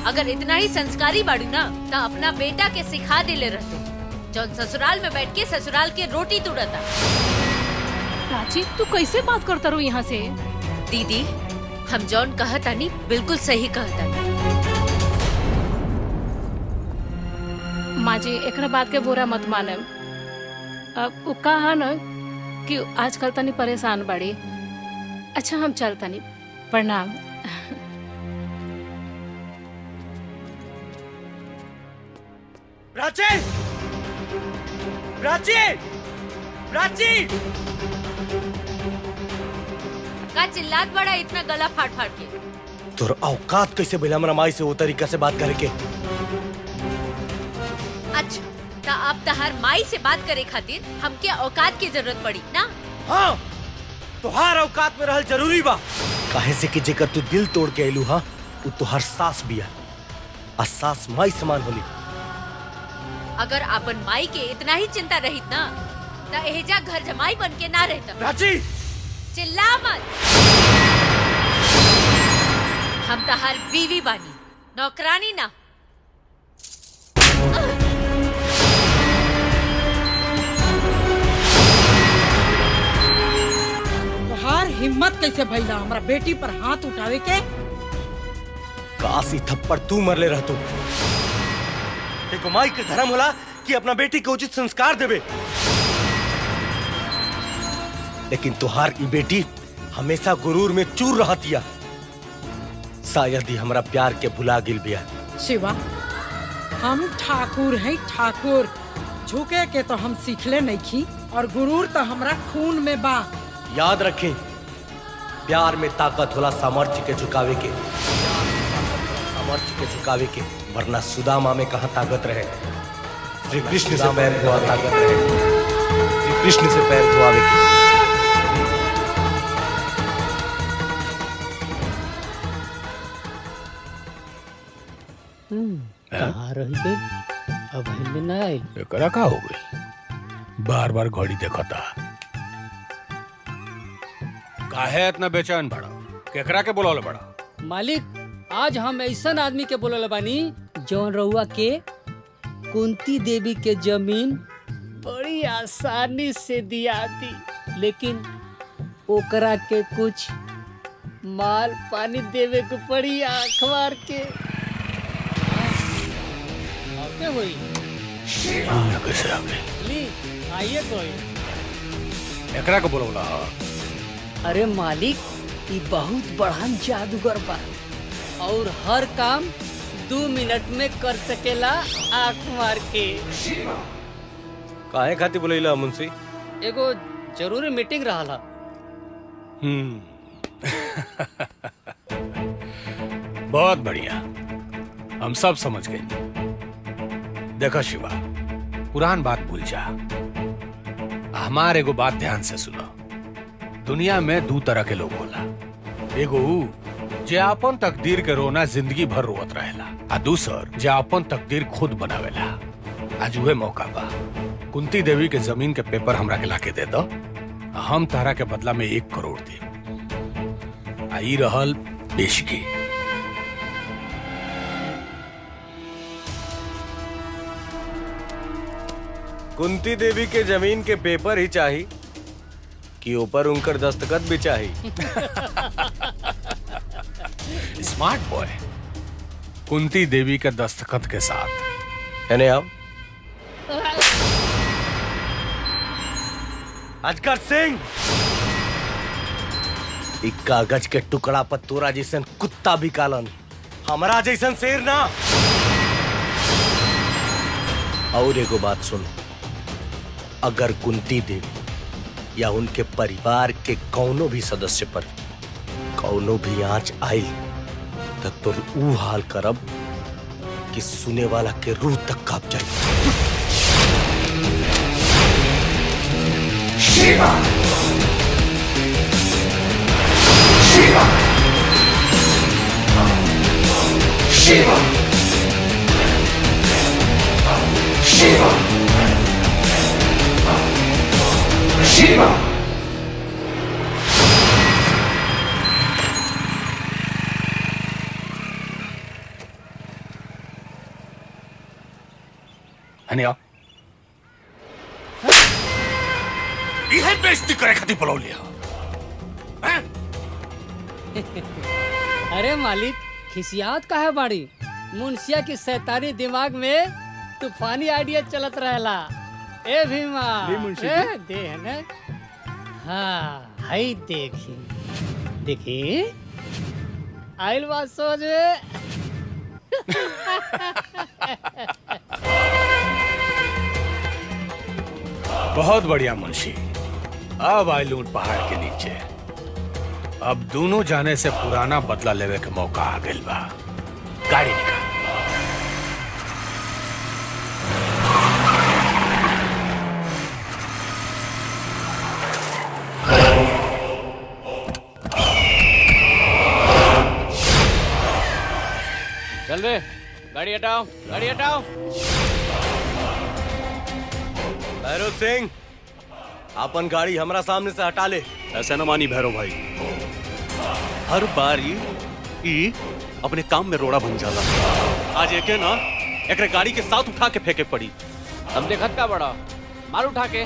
अगर इतना ही संस्कारी बाड़ू ना तो अपना बेटा के सिखा देले रहते, जौन ससुराल में बैठ के ससुराल के रोटी तुड़ता। प्राची तू कैसे बात करता रू यहाँ से? दीदी हम जौन कहता नहीं बिल्कुल सही कहता नहीं। माँ जी एक बात के बुरा मत माने। अब वो कहा न कि आजकल तनी परेशान बाड़ी। अच्छा हम चलता नहीं, प्रणाम। प्राची! प्राची! प्राची! का चिल्लात बड़ा इतना गला फाड़ फाड़ के? तोर औकात कैसे भइला हमरा माई से वो तरीका से बात करे के? अच्छा ता अब तहार माई से बात करे खातिर हमके औकात की जरूरत पड़ी ना? हाँ, तुहार औकात में रहल जरूरी बा। काहे से कि जेकर तू दिल तोड़ के आइलू हा, वो तुहार सास बिया। आ सास माई समान होली। अगर अपन माई के इतना ही चिंता रहित ना ता एजा घर जमाई बन के ना रहता। प्राची! चिल्ला मत। हम तहार बीवी बानी, नौकरानी ना। तोहार हिम्मत कैसे भइला हमरा बेटी पर हाथ उठावे के? काशी थप्पड़ तू मरले रहतू। एक माई के धर्म होला कि अपना बेटी को उचित संस्कार देवे, लेकिन तुहार ई बेटी हमेशा गुरूर में चूर रहतिया। शायद ही हमरा प्यार के भुला गिल बिया। शिवा हम ठाकुर हैं ठाकुर, झुके के तो हम सीखले नहीं खी, और गुरूर तो हमरा खून में बा। याद रखें, प्यार में ताकत होला सामर्थ्य के झुकावे के, सामर्थ्य के झुकावे के, वरना सुदामा में कहाँ ताकत रहे? श्री कृष्ण से पैर धोआ ताकत रहे, श्री कृष्ण से पैर धोआवे के। कहाँ रही गई? अब हिंदी ना आई। एकरा का हो गई? बार बार घड़ी देखता। काहे इतना बेचैन बड़ा? केकरा के बोलौले बड़ा? मालिक आज हम ऐसा आदमी के बोलल बानी जौन रउआ के कुंती देवी के जमीन बड़ी आसानी से दिया दी, लेकिन ओकरा के कुछ माल पानी देवे के पड़ी आँख मार के। हुई कैसे आ गई? ली आइए कोई। एकरा को बोलौला? अरे मालिक ये बहुत बड़हन जादूगर बा और हर काम 2 मिनट में कर सकेला आँख मार के। काहे खातिर बोलैला मुंशी? एगो जरूरी मीटिंग रहला। बहुत बढ़िया, हम सब समझ गए। देखो शिवा, पुरान बात भूल जा। हमारे एगो बात ध्यान से सुनो। दुनिया में 2 तरह के लोग होला। एगो जे अपन तकदीर के रोना जिंदगी भर रोवत रहेला, आ दूसर जे अपन तकदीर खुद बनावेला। आज उहे मौका बा। कुंती देवी के जमीन के पेपर हमरा के लाके दे दो, हम तारा के बदला में 1 करोड़ दे। आई रहल पेशगी। कुंती देवी के जमीन के पेपर ही चाहिए कि ऊपर उनकर दस्तखत भी चाहिए? Smart boy. कुंती देवी के दस्तखत के साथ। यानी अब अजगर सिंह, एक कागज के टुकड़ा पर तोरा जैसन कुत्ता भी कालन, हमारा जैसन शेर ना। और एगो बात सुन, अगर कुंती देवी या उनके परिवार के कौनो भी सदस्य पर कौनो भी आंच आई तो तोर ऊ हाल करब कि सुने वाला के रूह तक कांप जाए। शिवा शिवा शिवा शिवा शिवा। हनिया यह बेइज्जती करे खातिर बुलाओ लिया। अरे मालिक, खिसियात काहे बाड़ी? मुंशिया की शैतानी दिमाग में तूफानी आइडिया चलत रहेला। ए भीमा, दे है ना? हाँ, हाई देखी देखी आइल बात सोच में। बहुत बढ़िया मुंशी, अब आई लूट पहाड़ के नीचे। अब दोनों जाने से पुराना बदला लेवे के मौका आ गइल बा। गाड़ी निकाल। चल रे, गाड़ी हटाओ, गाड़ी हटाओ। भैरव सिंह, अपन गाड़ी हमरा सामने से हटा ले। ऐसे न मानी भैरव भाई, हर बार ई अपने काम में रोड़ा बन जाला। आज एके ना एकरे गाड़ी के साथ उठा के फेंके पड़ी। हम देखत का बड़ा, मार उठा के।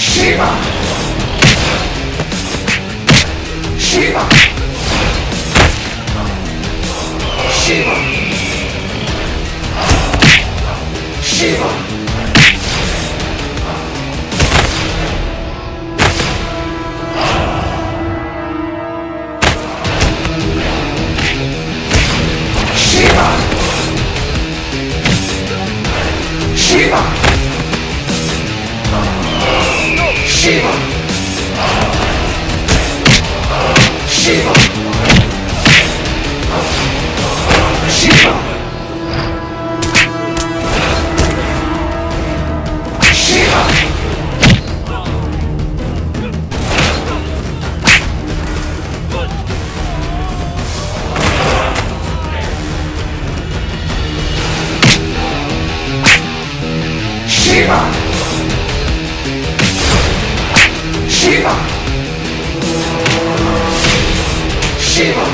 शिवा शिवा शिवा शिवा शिवा शिवा शिवा शिवा शिवा शिवा शिवा शिवा शिवा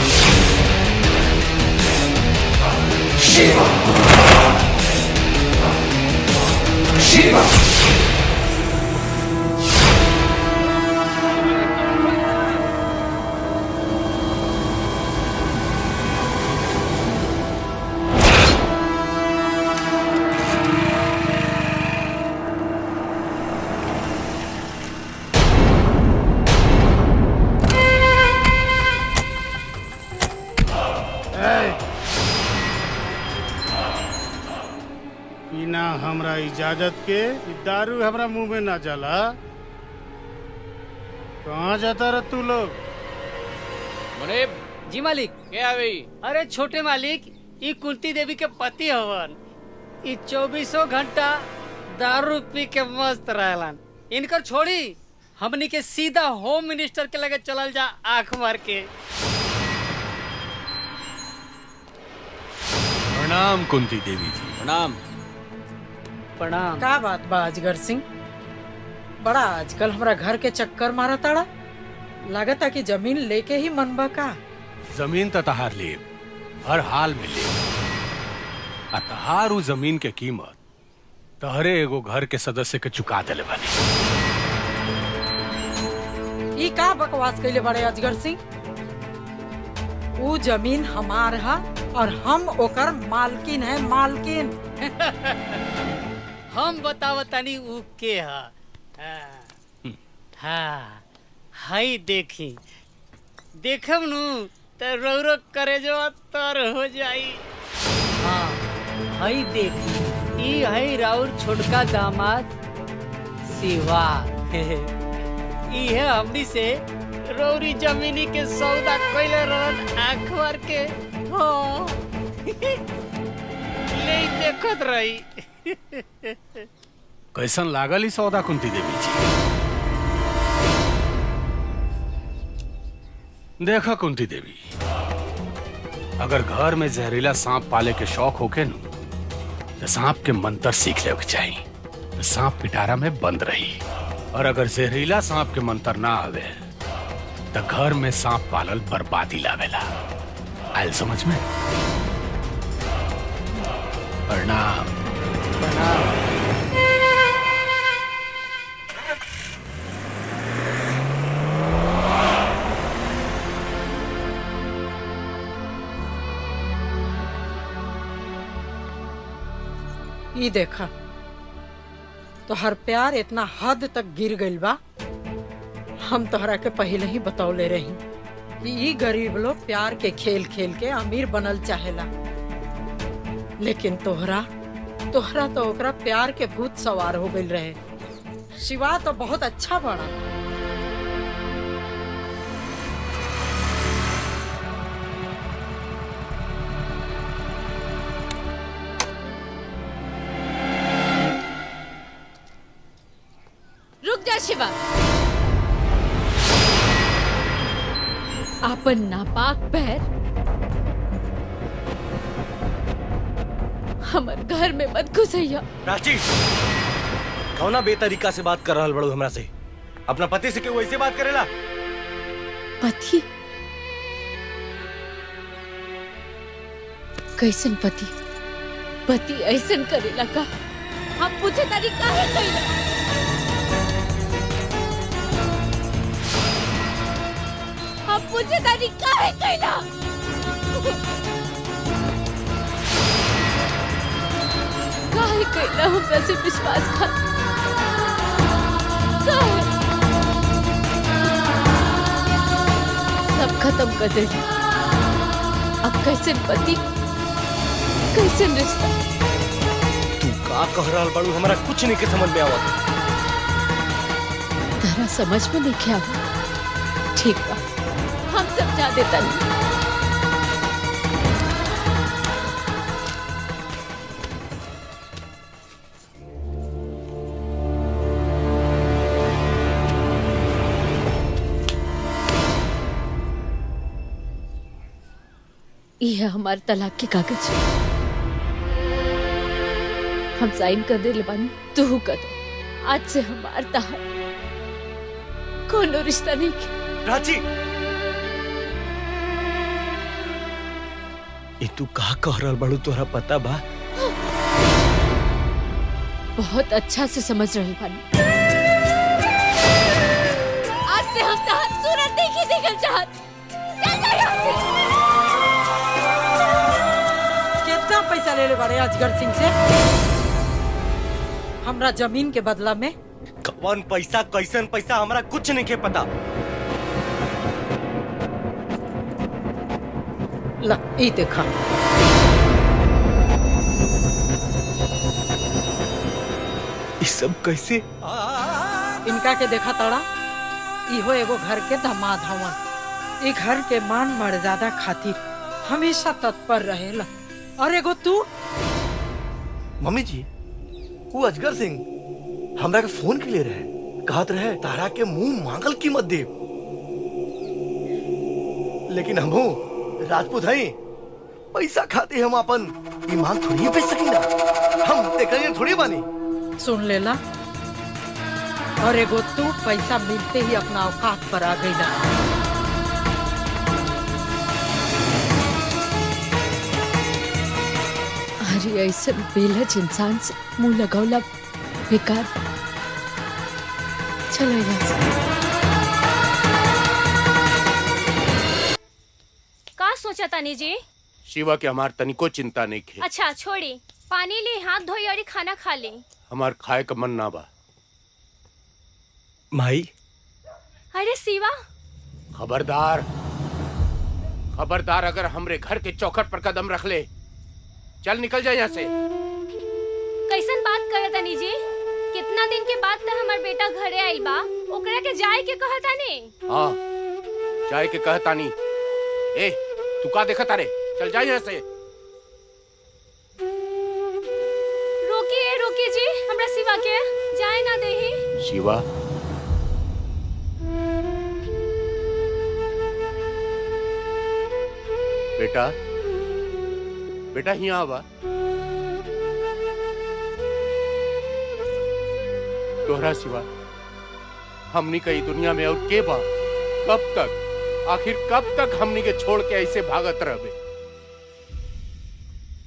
शिवा शिवा बिना हमरा इजाजत के इ दारू हमरा मुंह में ना जाला। कहाँ जाता रह तू लोग? मुनीब जी मालिक। के आवी? अरे छोटे मालिक, ई कुंती देवी के पति हवन। ई 24 घंटा दारू पी के मस्त रहलन। इनकर छोड़ी हमनी के सीधा होम मिनिस्टर के लगे चलल जा, आंख मार के। प्रणाम कुंती देवी जी। प्रणाम। प्रणाम। का बात बा अजगर सिंह, बड़ा आजकल हमरा घर के चक्कर मारा ताड़ा। लागता कि जमीन लेके ही मन बा का? जमीन तो तहार ले, हर हाल में ले। तहार उ जमीन के कीमत तहरे एगो घर के सदस्य के चुका दिले बानी। ई का बकवास कैले बड़े अजगर सिंह? वो जमीन हमार है और हम ओकर मालकिन है, मालकिन। हम बतावतानी ऊ के हा। हाँ हाई देखी देखम नु तो रौरो करे जो तर हो जाई। हाँ हाई देखी ई है राउर छोटका दामाद शिवा। ई है हमनी से रौरी जमीनी के सौदा कइले रहन आखवार के। हो ले देखत रही। कैसन लागल ई सौदा कुंती देवी जी? देखा कुंती देवी, अगर घर में जहरीला सांप पाले के शौक होके न तो सांप के मंत्र सीख ले चाहिए, तो सांप पिटारा में बंद रही। और अगर जहरीला सांप के मंत्र ना आवे तो घर में सांप पालल बर्बादी लावेला। आयल समझ में? प्रणाम। ई देखा तो हर प्यार इतना हद तक गिर गइल बा। हम तोहरा के पहले ही बतौले रही कि ई गरीब लोग प्यार के खेल खेल के अमीर बनल चाहेला, लेकिन तोहरा तो ओकरा प्यार के भूत सवार हो गइल रहे। शिवा तो बहुत अच्छा बड़ा। रुक जा शिवा। आपन नापाक पैर हमर घर में मत घुसैया। प्राची, कौना बेतरीका से बात कर रहल बड़ू हमरा से? अपना पति से क्यों वैसे बात करेला? पति? कैसन पति? पति ऐसन करेला का? हम पूछे तारी काहे कइला? हम पूछे तारी काहे कइला? काहे कइला हमरा से विश्वासघात? काहे? सब खत्म कर दे। अब कैसन पति, कैसन रिश्ता? तू का कह रहल बड़ू? हमरा कुछ नहीं के समझ में आवत। तारा समझ में नहीं आवा? ठीक बा, हम समझा देता नहीं। यह हमारे तलाक के कागज है। हम साइन कर दे बानी, तू कर दे। आज से हमार तहार कोनो रिश्ता नहीं के। प्राची, ये तू का कह रहल बड़ू? तोहरा पता बा? बहुत अच्छा से समझ रहे बानी। आज से हम तहार सूरत देखी देखल चाहत। चल जा यहाँ से। कितना पैसा ले ले बड़े अजगर सिंह से? हमरा जमीन के बदला में? कौन पैसा, कैसन पैसा, हमरा कुछ नहीं के पता। ला, ई देखा। ये सब कैसे? इनका के देखा तड़ा, इहो एगो घर के दामाद हवन। ई घर के मान मर्यादा खातिर हमेशा तत्पर रहेला। और एगो तू? मम्मी जी, वो अजगर सिंह हमरा के फोन के लिए रहे, कहत रहे तारा के मुंह मांगल कीमत दे। लेकिन हमहू राजपूत हई, पैसा खाते हम अपन ईमान थोड़ी बेच सकीना। हम देखलिए थोड़ी बानी। सुन लेला। और एगो तू पैसा मिलते ही अपना औकात पर आ गईला। अरे ऐसे बेलज इंसान से मुंह लगौला बेकार। चलो यहाँ से। का सोचा तानी जी? शिवा के हमार तनिको चिंता नहीं खे। अच्छा छोड़ी, पानी ली, हाथ धोई और खाना खा ली। हमार खाए का मन ना बा। माई। अरे शिवा, खबरदार खबरदार, अगर हमरे घर के चौखट पर कदम रख ले, चल निकल जाए यहाँ से। कैसन बात करे तानी जी? कितना दिन के बाद तो हमार बेटा घरे आइल बा, ओकरा के जाए के कहता नी। हाँ, जाए के कहता नी। ए, तू का देखा तारे? चल जाए यहाँ से। रोकिए रोकिए जी, हमरा शिवा के जाए ना देही। शिवा, बेटा बेटा यहाँ आवा। तोहरा सिवा हमनी कई दुनिया में और के बा? कब तक, आखिर कब तक हमनी के छोड़ के ऐसे भागत रहबे?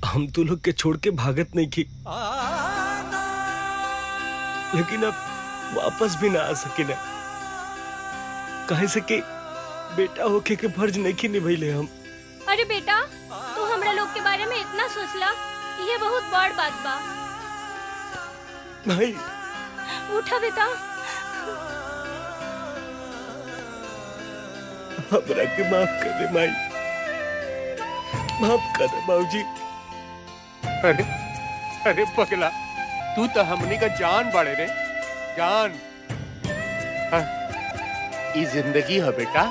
हम तो लोग के छोड़ के भागत नहीं की, लेकिन अब वापस भी ना आ सके ना। कहे से कि बेटा होके के फर्ज नहीं की निभैले हम। अरे बेटा, तू हमरा लोग के बारे में इतना सोचला, ये बहुत बड़ बात बा। भाई उठा बेटा। हमरा के माफ कर दे माई, माफ कर दे बाबूजी। अरे अरे पगला, तू तो हमनी का जान बाड़े रे, जान। हाँ, ये जिंदगी है बेटा,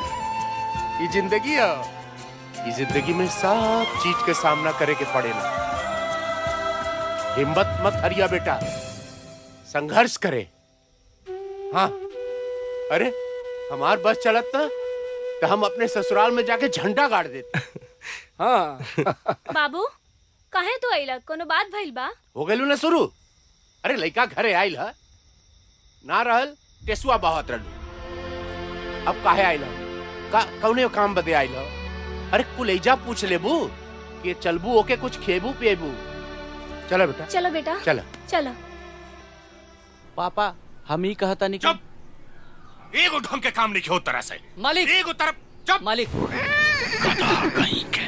ये जिंदगी है। ये जिंदगी में सब चीज के सामना करे के पड़ेला। हिम्मत मत हरिया बेटा, संघर्ष करे। हाँ, अरे हमार बस चलत ना तो हम अपने ससुराल में जाके झंडा गाड़ देते। हाँ। बाबू, काहे तो आइला? कोनो बात भइल बा? हो गइलू ना शुरू। अरे लइका घरे आइल ह, ना रहल टेसुआ बहत रहलू। अब काहे आइल ह? कौने काम बदे आइल ह? अरे कुलैजा पूछ लेबू कि चलबू ओके कुछ खेबू पिएबू। चलो बेटा, चलो बेटा, चलो चलो। पापा, हम ही कहता नहीं। चुप, एगो ढंग के काम नहीं हो तरह से। मालिक, एगो तरफ चुप। मालिक, गधा कहीं के।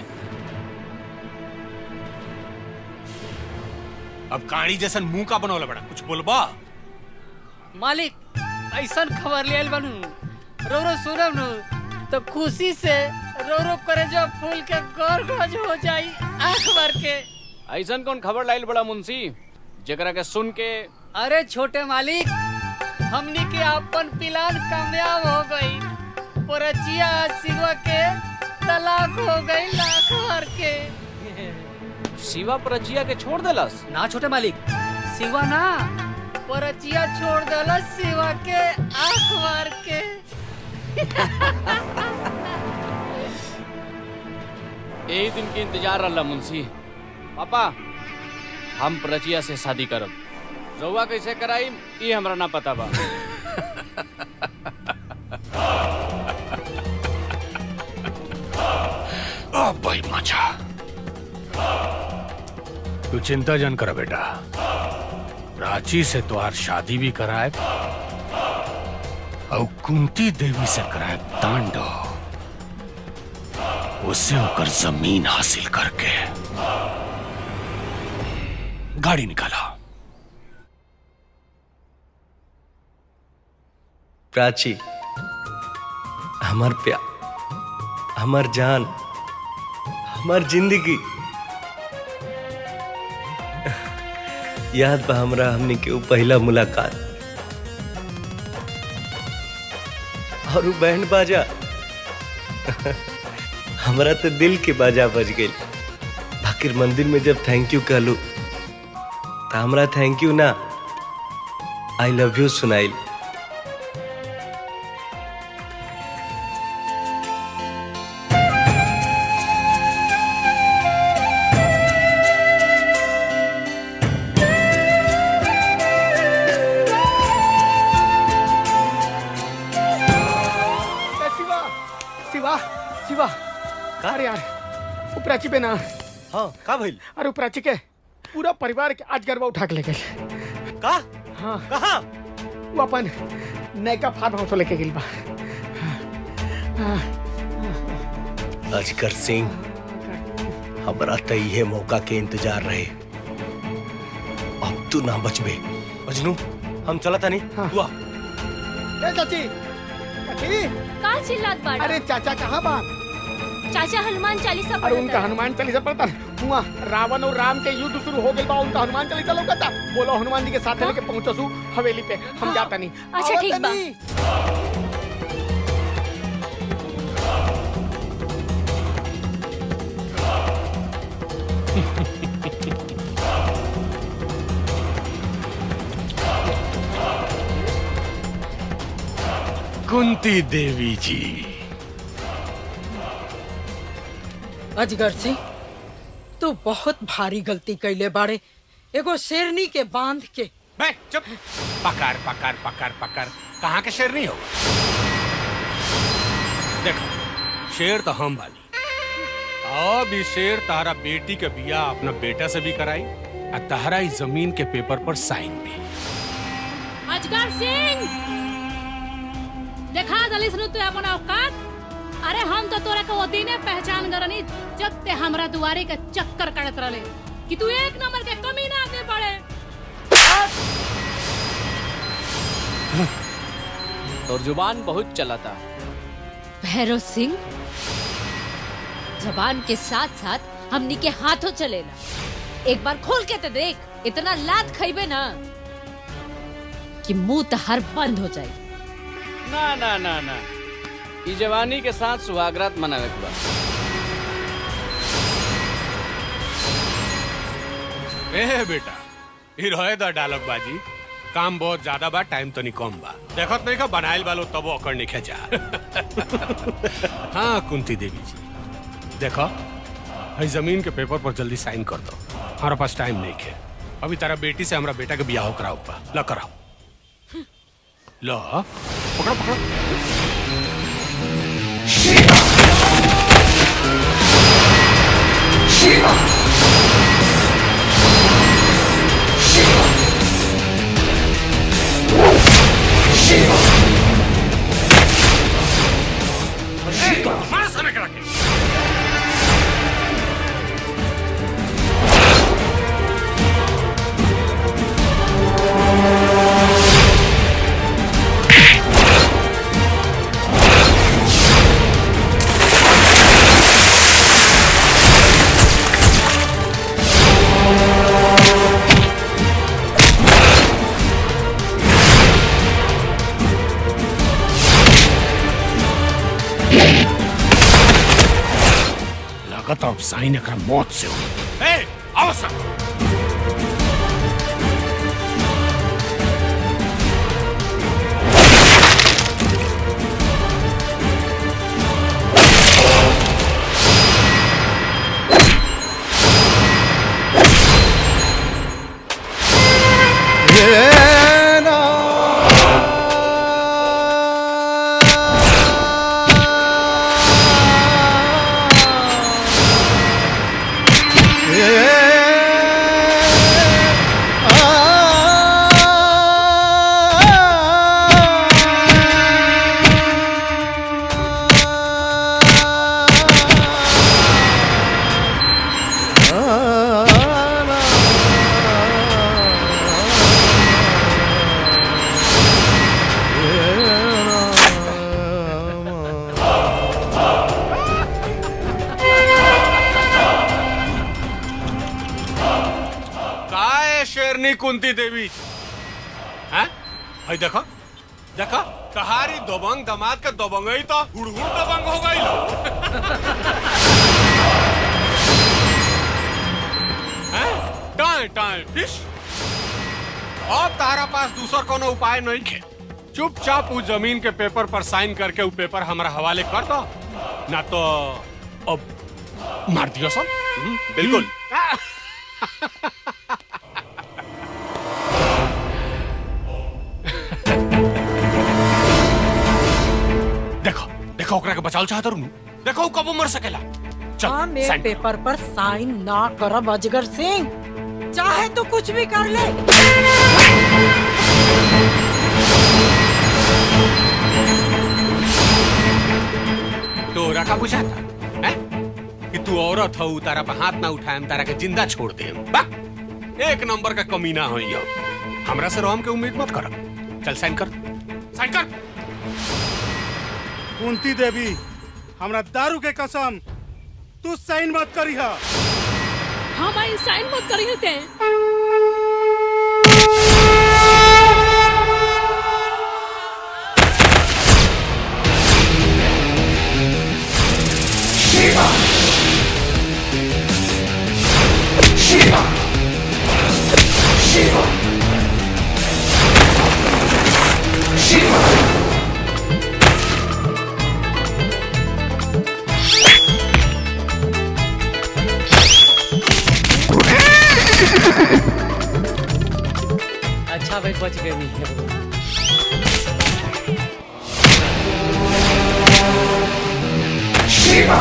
अब कहानी जैसन मुंह का बनौला बड़ा, कुछ बोलबा? मालिक, ऐसा खबर ले आइल बनू, रो रो सुनब नु तो खुशी से रो रो करे जो फूल के गोर गोज हो जाई आंख भर के। ऐसन कौन खबर लाइल बड़ा मुंशी, जकरा के सुन के? अरे छोटे मालिक, हमनी के अपन प्लान कामयाब हो गई। परचिया शिवा के तलाक हो गई लाख भर के। शिवा परचिया के छोड़ देलस? ना छोटे मालिक, शिवा ना, परचिया छोड़ देलस शिवा के आंख भर के। यही दिन के इंतजार रहा मुंशी। पापा, हम परचिया से शादी करब। रउआ कैसे कराई ये हमरा ना पता बा। भाई मचा, तू चिंता जन कर बेटा, प्राची से तुम्हार शादी भी कराए और कुंती देवी से कराए तांडव। उससे होकर जमीन हासिल करके गाड़ी निकाला। प्राची, हमार प्यार, हमार जान, हमार जिंदगी। याद बा हमरा हमनी के पहला मुलाकात और वो बैंड बाजा। हमरा तो दिल के बाजा बज गई। बाकिर मंदिर में जब थैंक यू कहलू तो हमरा थैंक यू ना, आई लव यू सुनाइल। शिवा, अरे यार, वो प्राची पे ना। हाँ, का भइल? अरे वो प्राची के पूरा परिवार के आज गरबा उठा के ले गए। का? हाँ कहाँ? वो अपन नयका फार्म हाउस लेके गेल बा। अजगर सिंह, हमरा त इहे मौका के इंतजार रहे। अब तू ना बचबे। मजनू, हम चला था नहीं। तू आ। ए चाची, चाची। का चिल्लात बाड़ा? अरे चाचा कहाँ बा? चाचा हनुमान चालीसा अरे पढ़ता उनका है। हनुमान चालीसा पढ़ता हुआ। रावण और राम के युद्ध शुरू हो गए बा, उनका हनुमान चालीसा लौकता। बोलो हनुमान जी के साथ लेके पहुंचसू हवेली पे। हम जाता नहीं। अच्छा ठीक बा। कुंती देवी जी। अजगर सिंह, तू बहुत भारी गलती कैले बाड़े। एगो शेरनी के बांध के। बे चुप। पकड़ पकड़ पकड़ पकड़। कहाँ के शेर नहीं हो? देखो, शेर तो हम बानी। अब ई शेर तारा बेटी के बिया अपना बेटा से भी कराई और तारा इस जमीन के पेपर पर साइन भी। अजगर सिंह, देखा दलिस नु तू अपन औकात। अरे हम तो तोरा के वो दिने पहचान गरनी जब ते हमरा दुआरे के चक्कर काटत रहले कि तू एक नंबर के कमी ना आगे पड़े। और जुबान बहुत चलाता। भैरव सिंह, जबान के साथ साथ हमनी के हाथों चलेला। एक बार खोल के तो देख, इतना लात खइबे ना कि मुंह तहर बंद हो जाए। ना ना ना ना, ई जवानी के साथ सुहागरात मनावे के बा। ए बेटा, ई रहे दा डायलॉग बाजी। काम बहुत ज्यादा बा, टाइम तो नहीं कम बा। देखत नहीं का बनाइल बालो तब ओकर नहीं खेचा। हाँ कुंती देवी जी, देखो हई जमीन के पेपर पर जल्दी साइन कर दो। हमारे पास टाइम नहीं है। अभी तारा बेटी से हमारा बेटा के बियाह कराओ पा। ला कराओ। लो पकड़ो पकड़ो। शिवा शिवा शिवा शिवा मार सामने करा के। लगता अब साइन एकरा मौत से हो। ए, आओ सर। शेरनी कुंती देवी, हैं? भाई देखो देखो, तहारी दोबंग दामाद का दोबंगई तो हुड़हुड़ दबंग हो गई लो। हैं? Time time fish. अब तारा पास दूसरा कोनो उपाय नहीं है। चुपचाप उस जमीन के पेपर पर साइन करके वो पेपर हमारा हवाले कर दो, ना तो अब मार दियो सब। बिल्कुल। देखो देखो ओकरा के बचाव चाहत रहूं। देखो कब मर सकेला। चल हाँ, मेरे साइन पेपर पर साइन ना करब अजगर सिंह। चाहे तो कुछ भी कर ले। तोरा का बुझाता है कि तू औरत हो, तारा पर हाथ ना उठाएम, तारा के जिंदा छोड़ देम। एक नंबर का कमीना हो यो। हमरा से रोम के उम्मीद मत कर। चल साइन कर, साइन कर। कुंती देवी, हमरा दारू के कसम, तू साइन मत करिहा। हाँ भाई साइन मत करिए ते। Shiva! Shiva! Shiva! Shiva! अच्छा भाई बच गए नहीं। Shiva!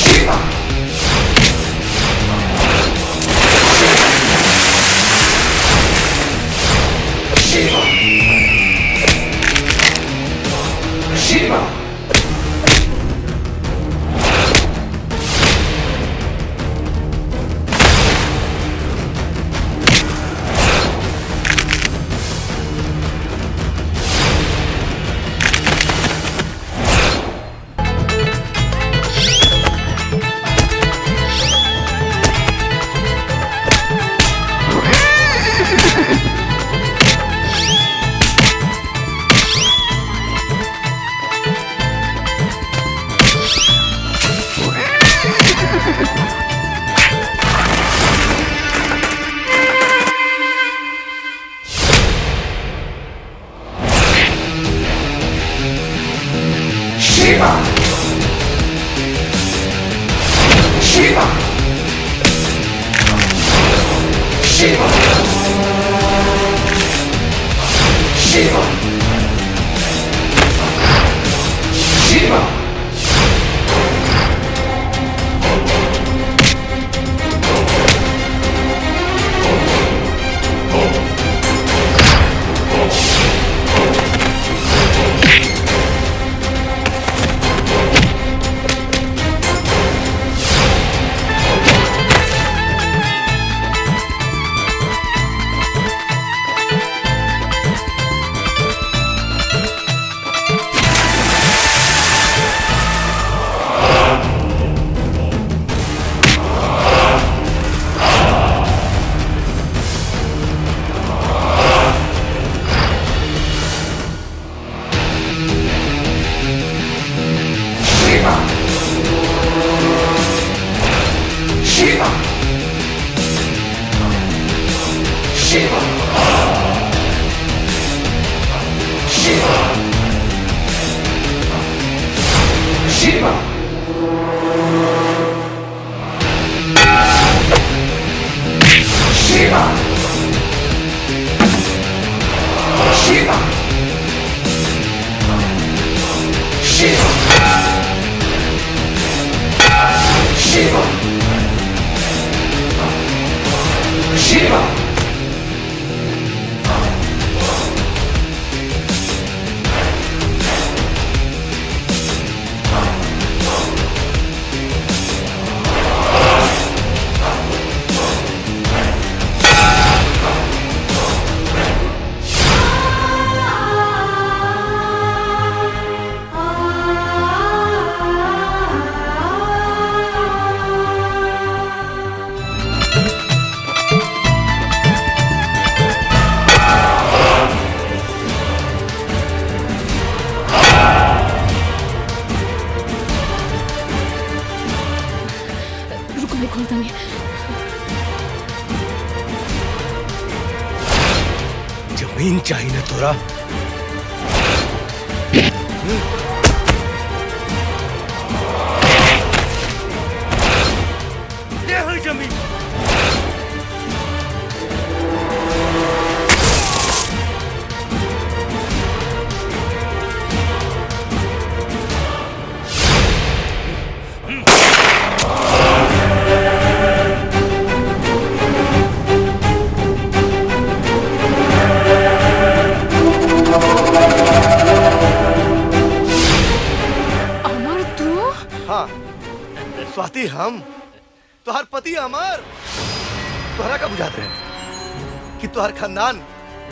Shiva! Shiva! Shiva! Shiva! Shiva! Shiva! Shiva! Shiva! Shiva! Shiva! Shiva! Shiva! Shiva! Shiva! Shiva! Shiva! Shiva! जमीन चाहिए ना तोरा? ले हो जमीन। पति हम, तुहार पति अमर, तुहरा का बुझाते हैं कि तुहार खानदान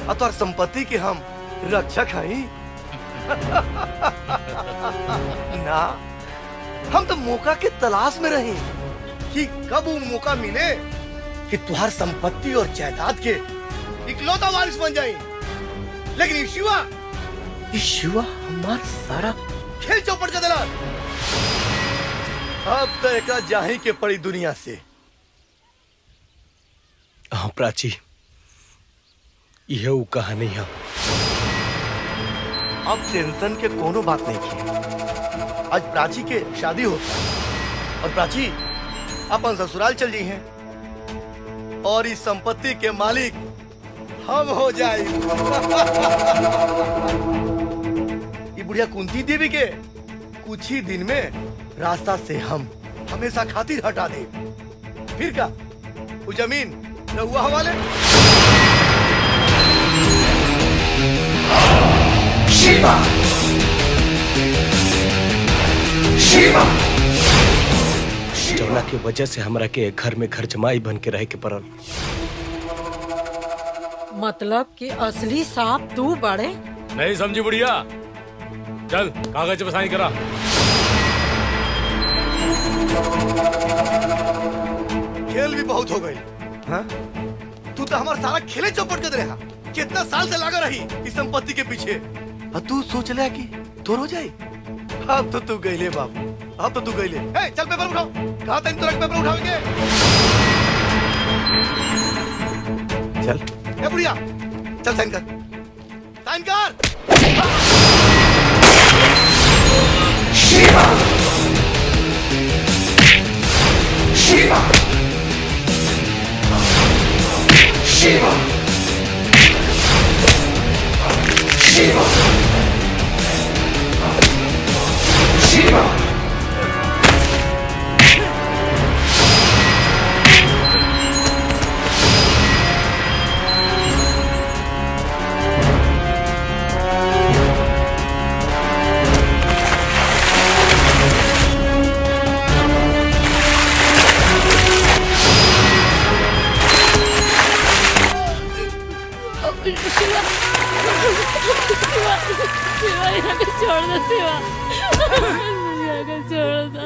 और तुहार संपत्ति के हम रक्षक हई। ना, हम तो मौका के तलाश में रही कि कब वो मौका मिले कि तुहार संपत्ति और जायदाद के इकलौता वारिस बन जाए। लेकिन ये शिवा हमार सारा खेल चौपट कर दिला। अब तो एक जाही के पड़ी दुनिया से। हाँ प्राची, यह वो कहानी है। अब टेंशन के कोनो बात नहीं की। आज प्राची के शादी होता और प्राची अपन ससुराल चल जी हैं और इस संपत्ति के मालिक हम हो जाए। ये बुढ़िया कुंती देवी के कुछ ही दिन में रास्ता से हम हमेशा खातिर हटा दे। फिर क्या वो जमीन रहुआ हवाले। शिवा शिवा जौना के वजह से हमरा के घर में घर जमाई बन के रह के पड़ल। मतलब कि असली सांप तू बड़े? नहीं समझी बुढ़िया। चल कागज पे साइन करा। खेल भी बहुत हो गई। हाँ? तू तो हमारा सारा खेले चौपट कर रहा। कितना साल से लगा रही इस संपत्ति के पीछे। और तू सोच ले कि तोर हो जाए। अब तो तू गईले बाबू, अब तो तू गईले। चल पेपर उठाओ। कहा था तुरंत पेपर उठाओगे? चल ए बुढ़िया, चल साइन कर, साइन कर। शिवा शिवा शिवा शिवा शिवा छोड़ दो शिवा, छोड़ दो।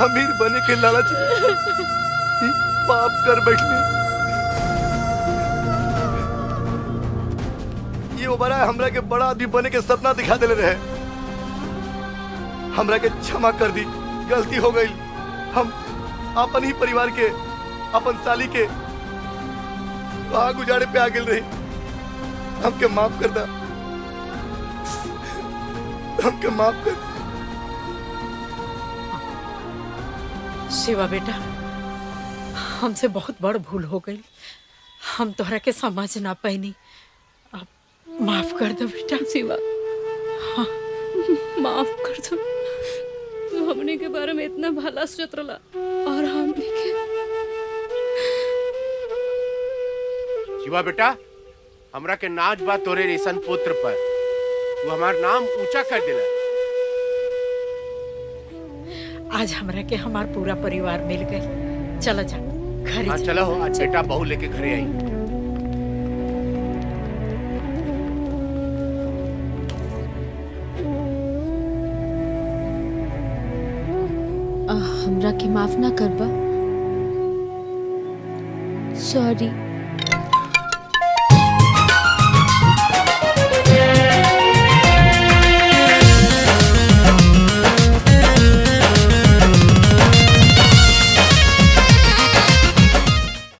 अमीर बने के लालच में पाप कर बैठने। ये बड़ा हमरा के बड़ा आदमी बने के सपना दिखा देले रहे। हमरा के क्षमा कर दी, गलती हो गई। हम अपन ही परिवार के, अपन साली के आग उजाड़े पे आ गए रही। हमके माफ कर दा, हमके माफ कर। शिवा बेटा, हमसे बहुत बड़ भूल हो गई। हम तोहरा के समझ ना पैनी। अब माफ कर दो बेटा। शिवा, हाँ माफ कर दो। तू हमने के बारे में इतना भला सोच रहा और हमने के। शिवा बेटा, हमरा के नाच बा तोरे रेशन पुत्र पर। तू हमार नाम ऊंचा कर दिला। आज हमरा के हमार पूरा परिवार मिल गए। चला जा घर। हाँ चलो, आज बेटा बहू लेके घरे आई। हमरा के माफ ना करबा। सॉरी।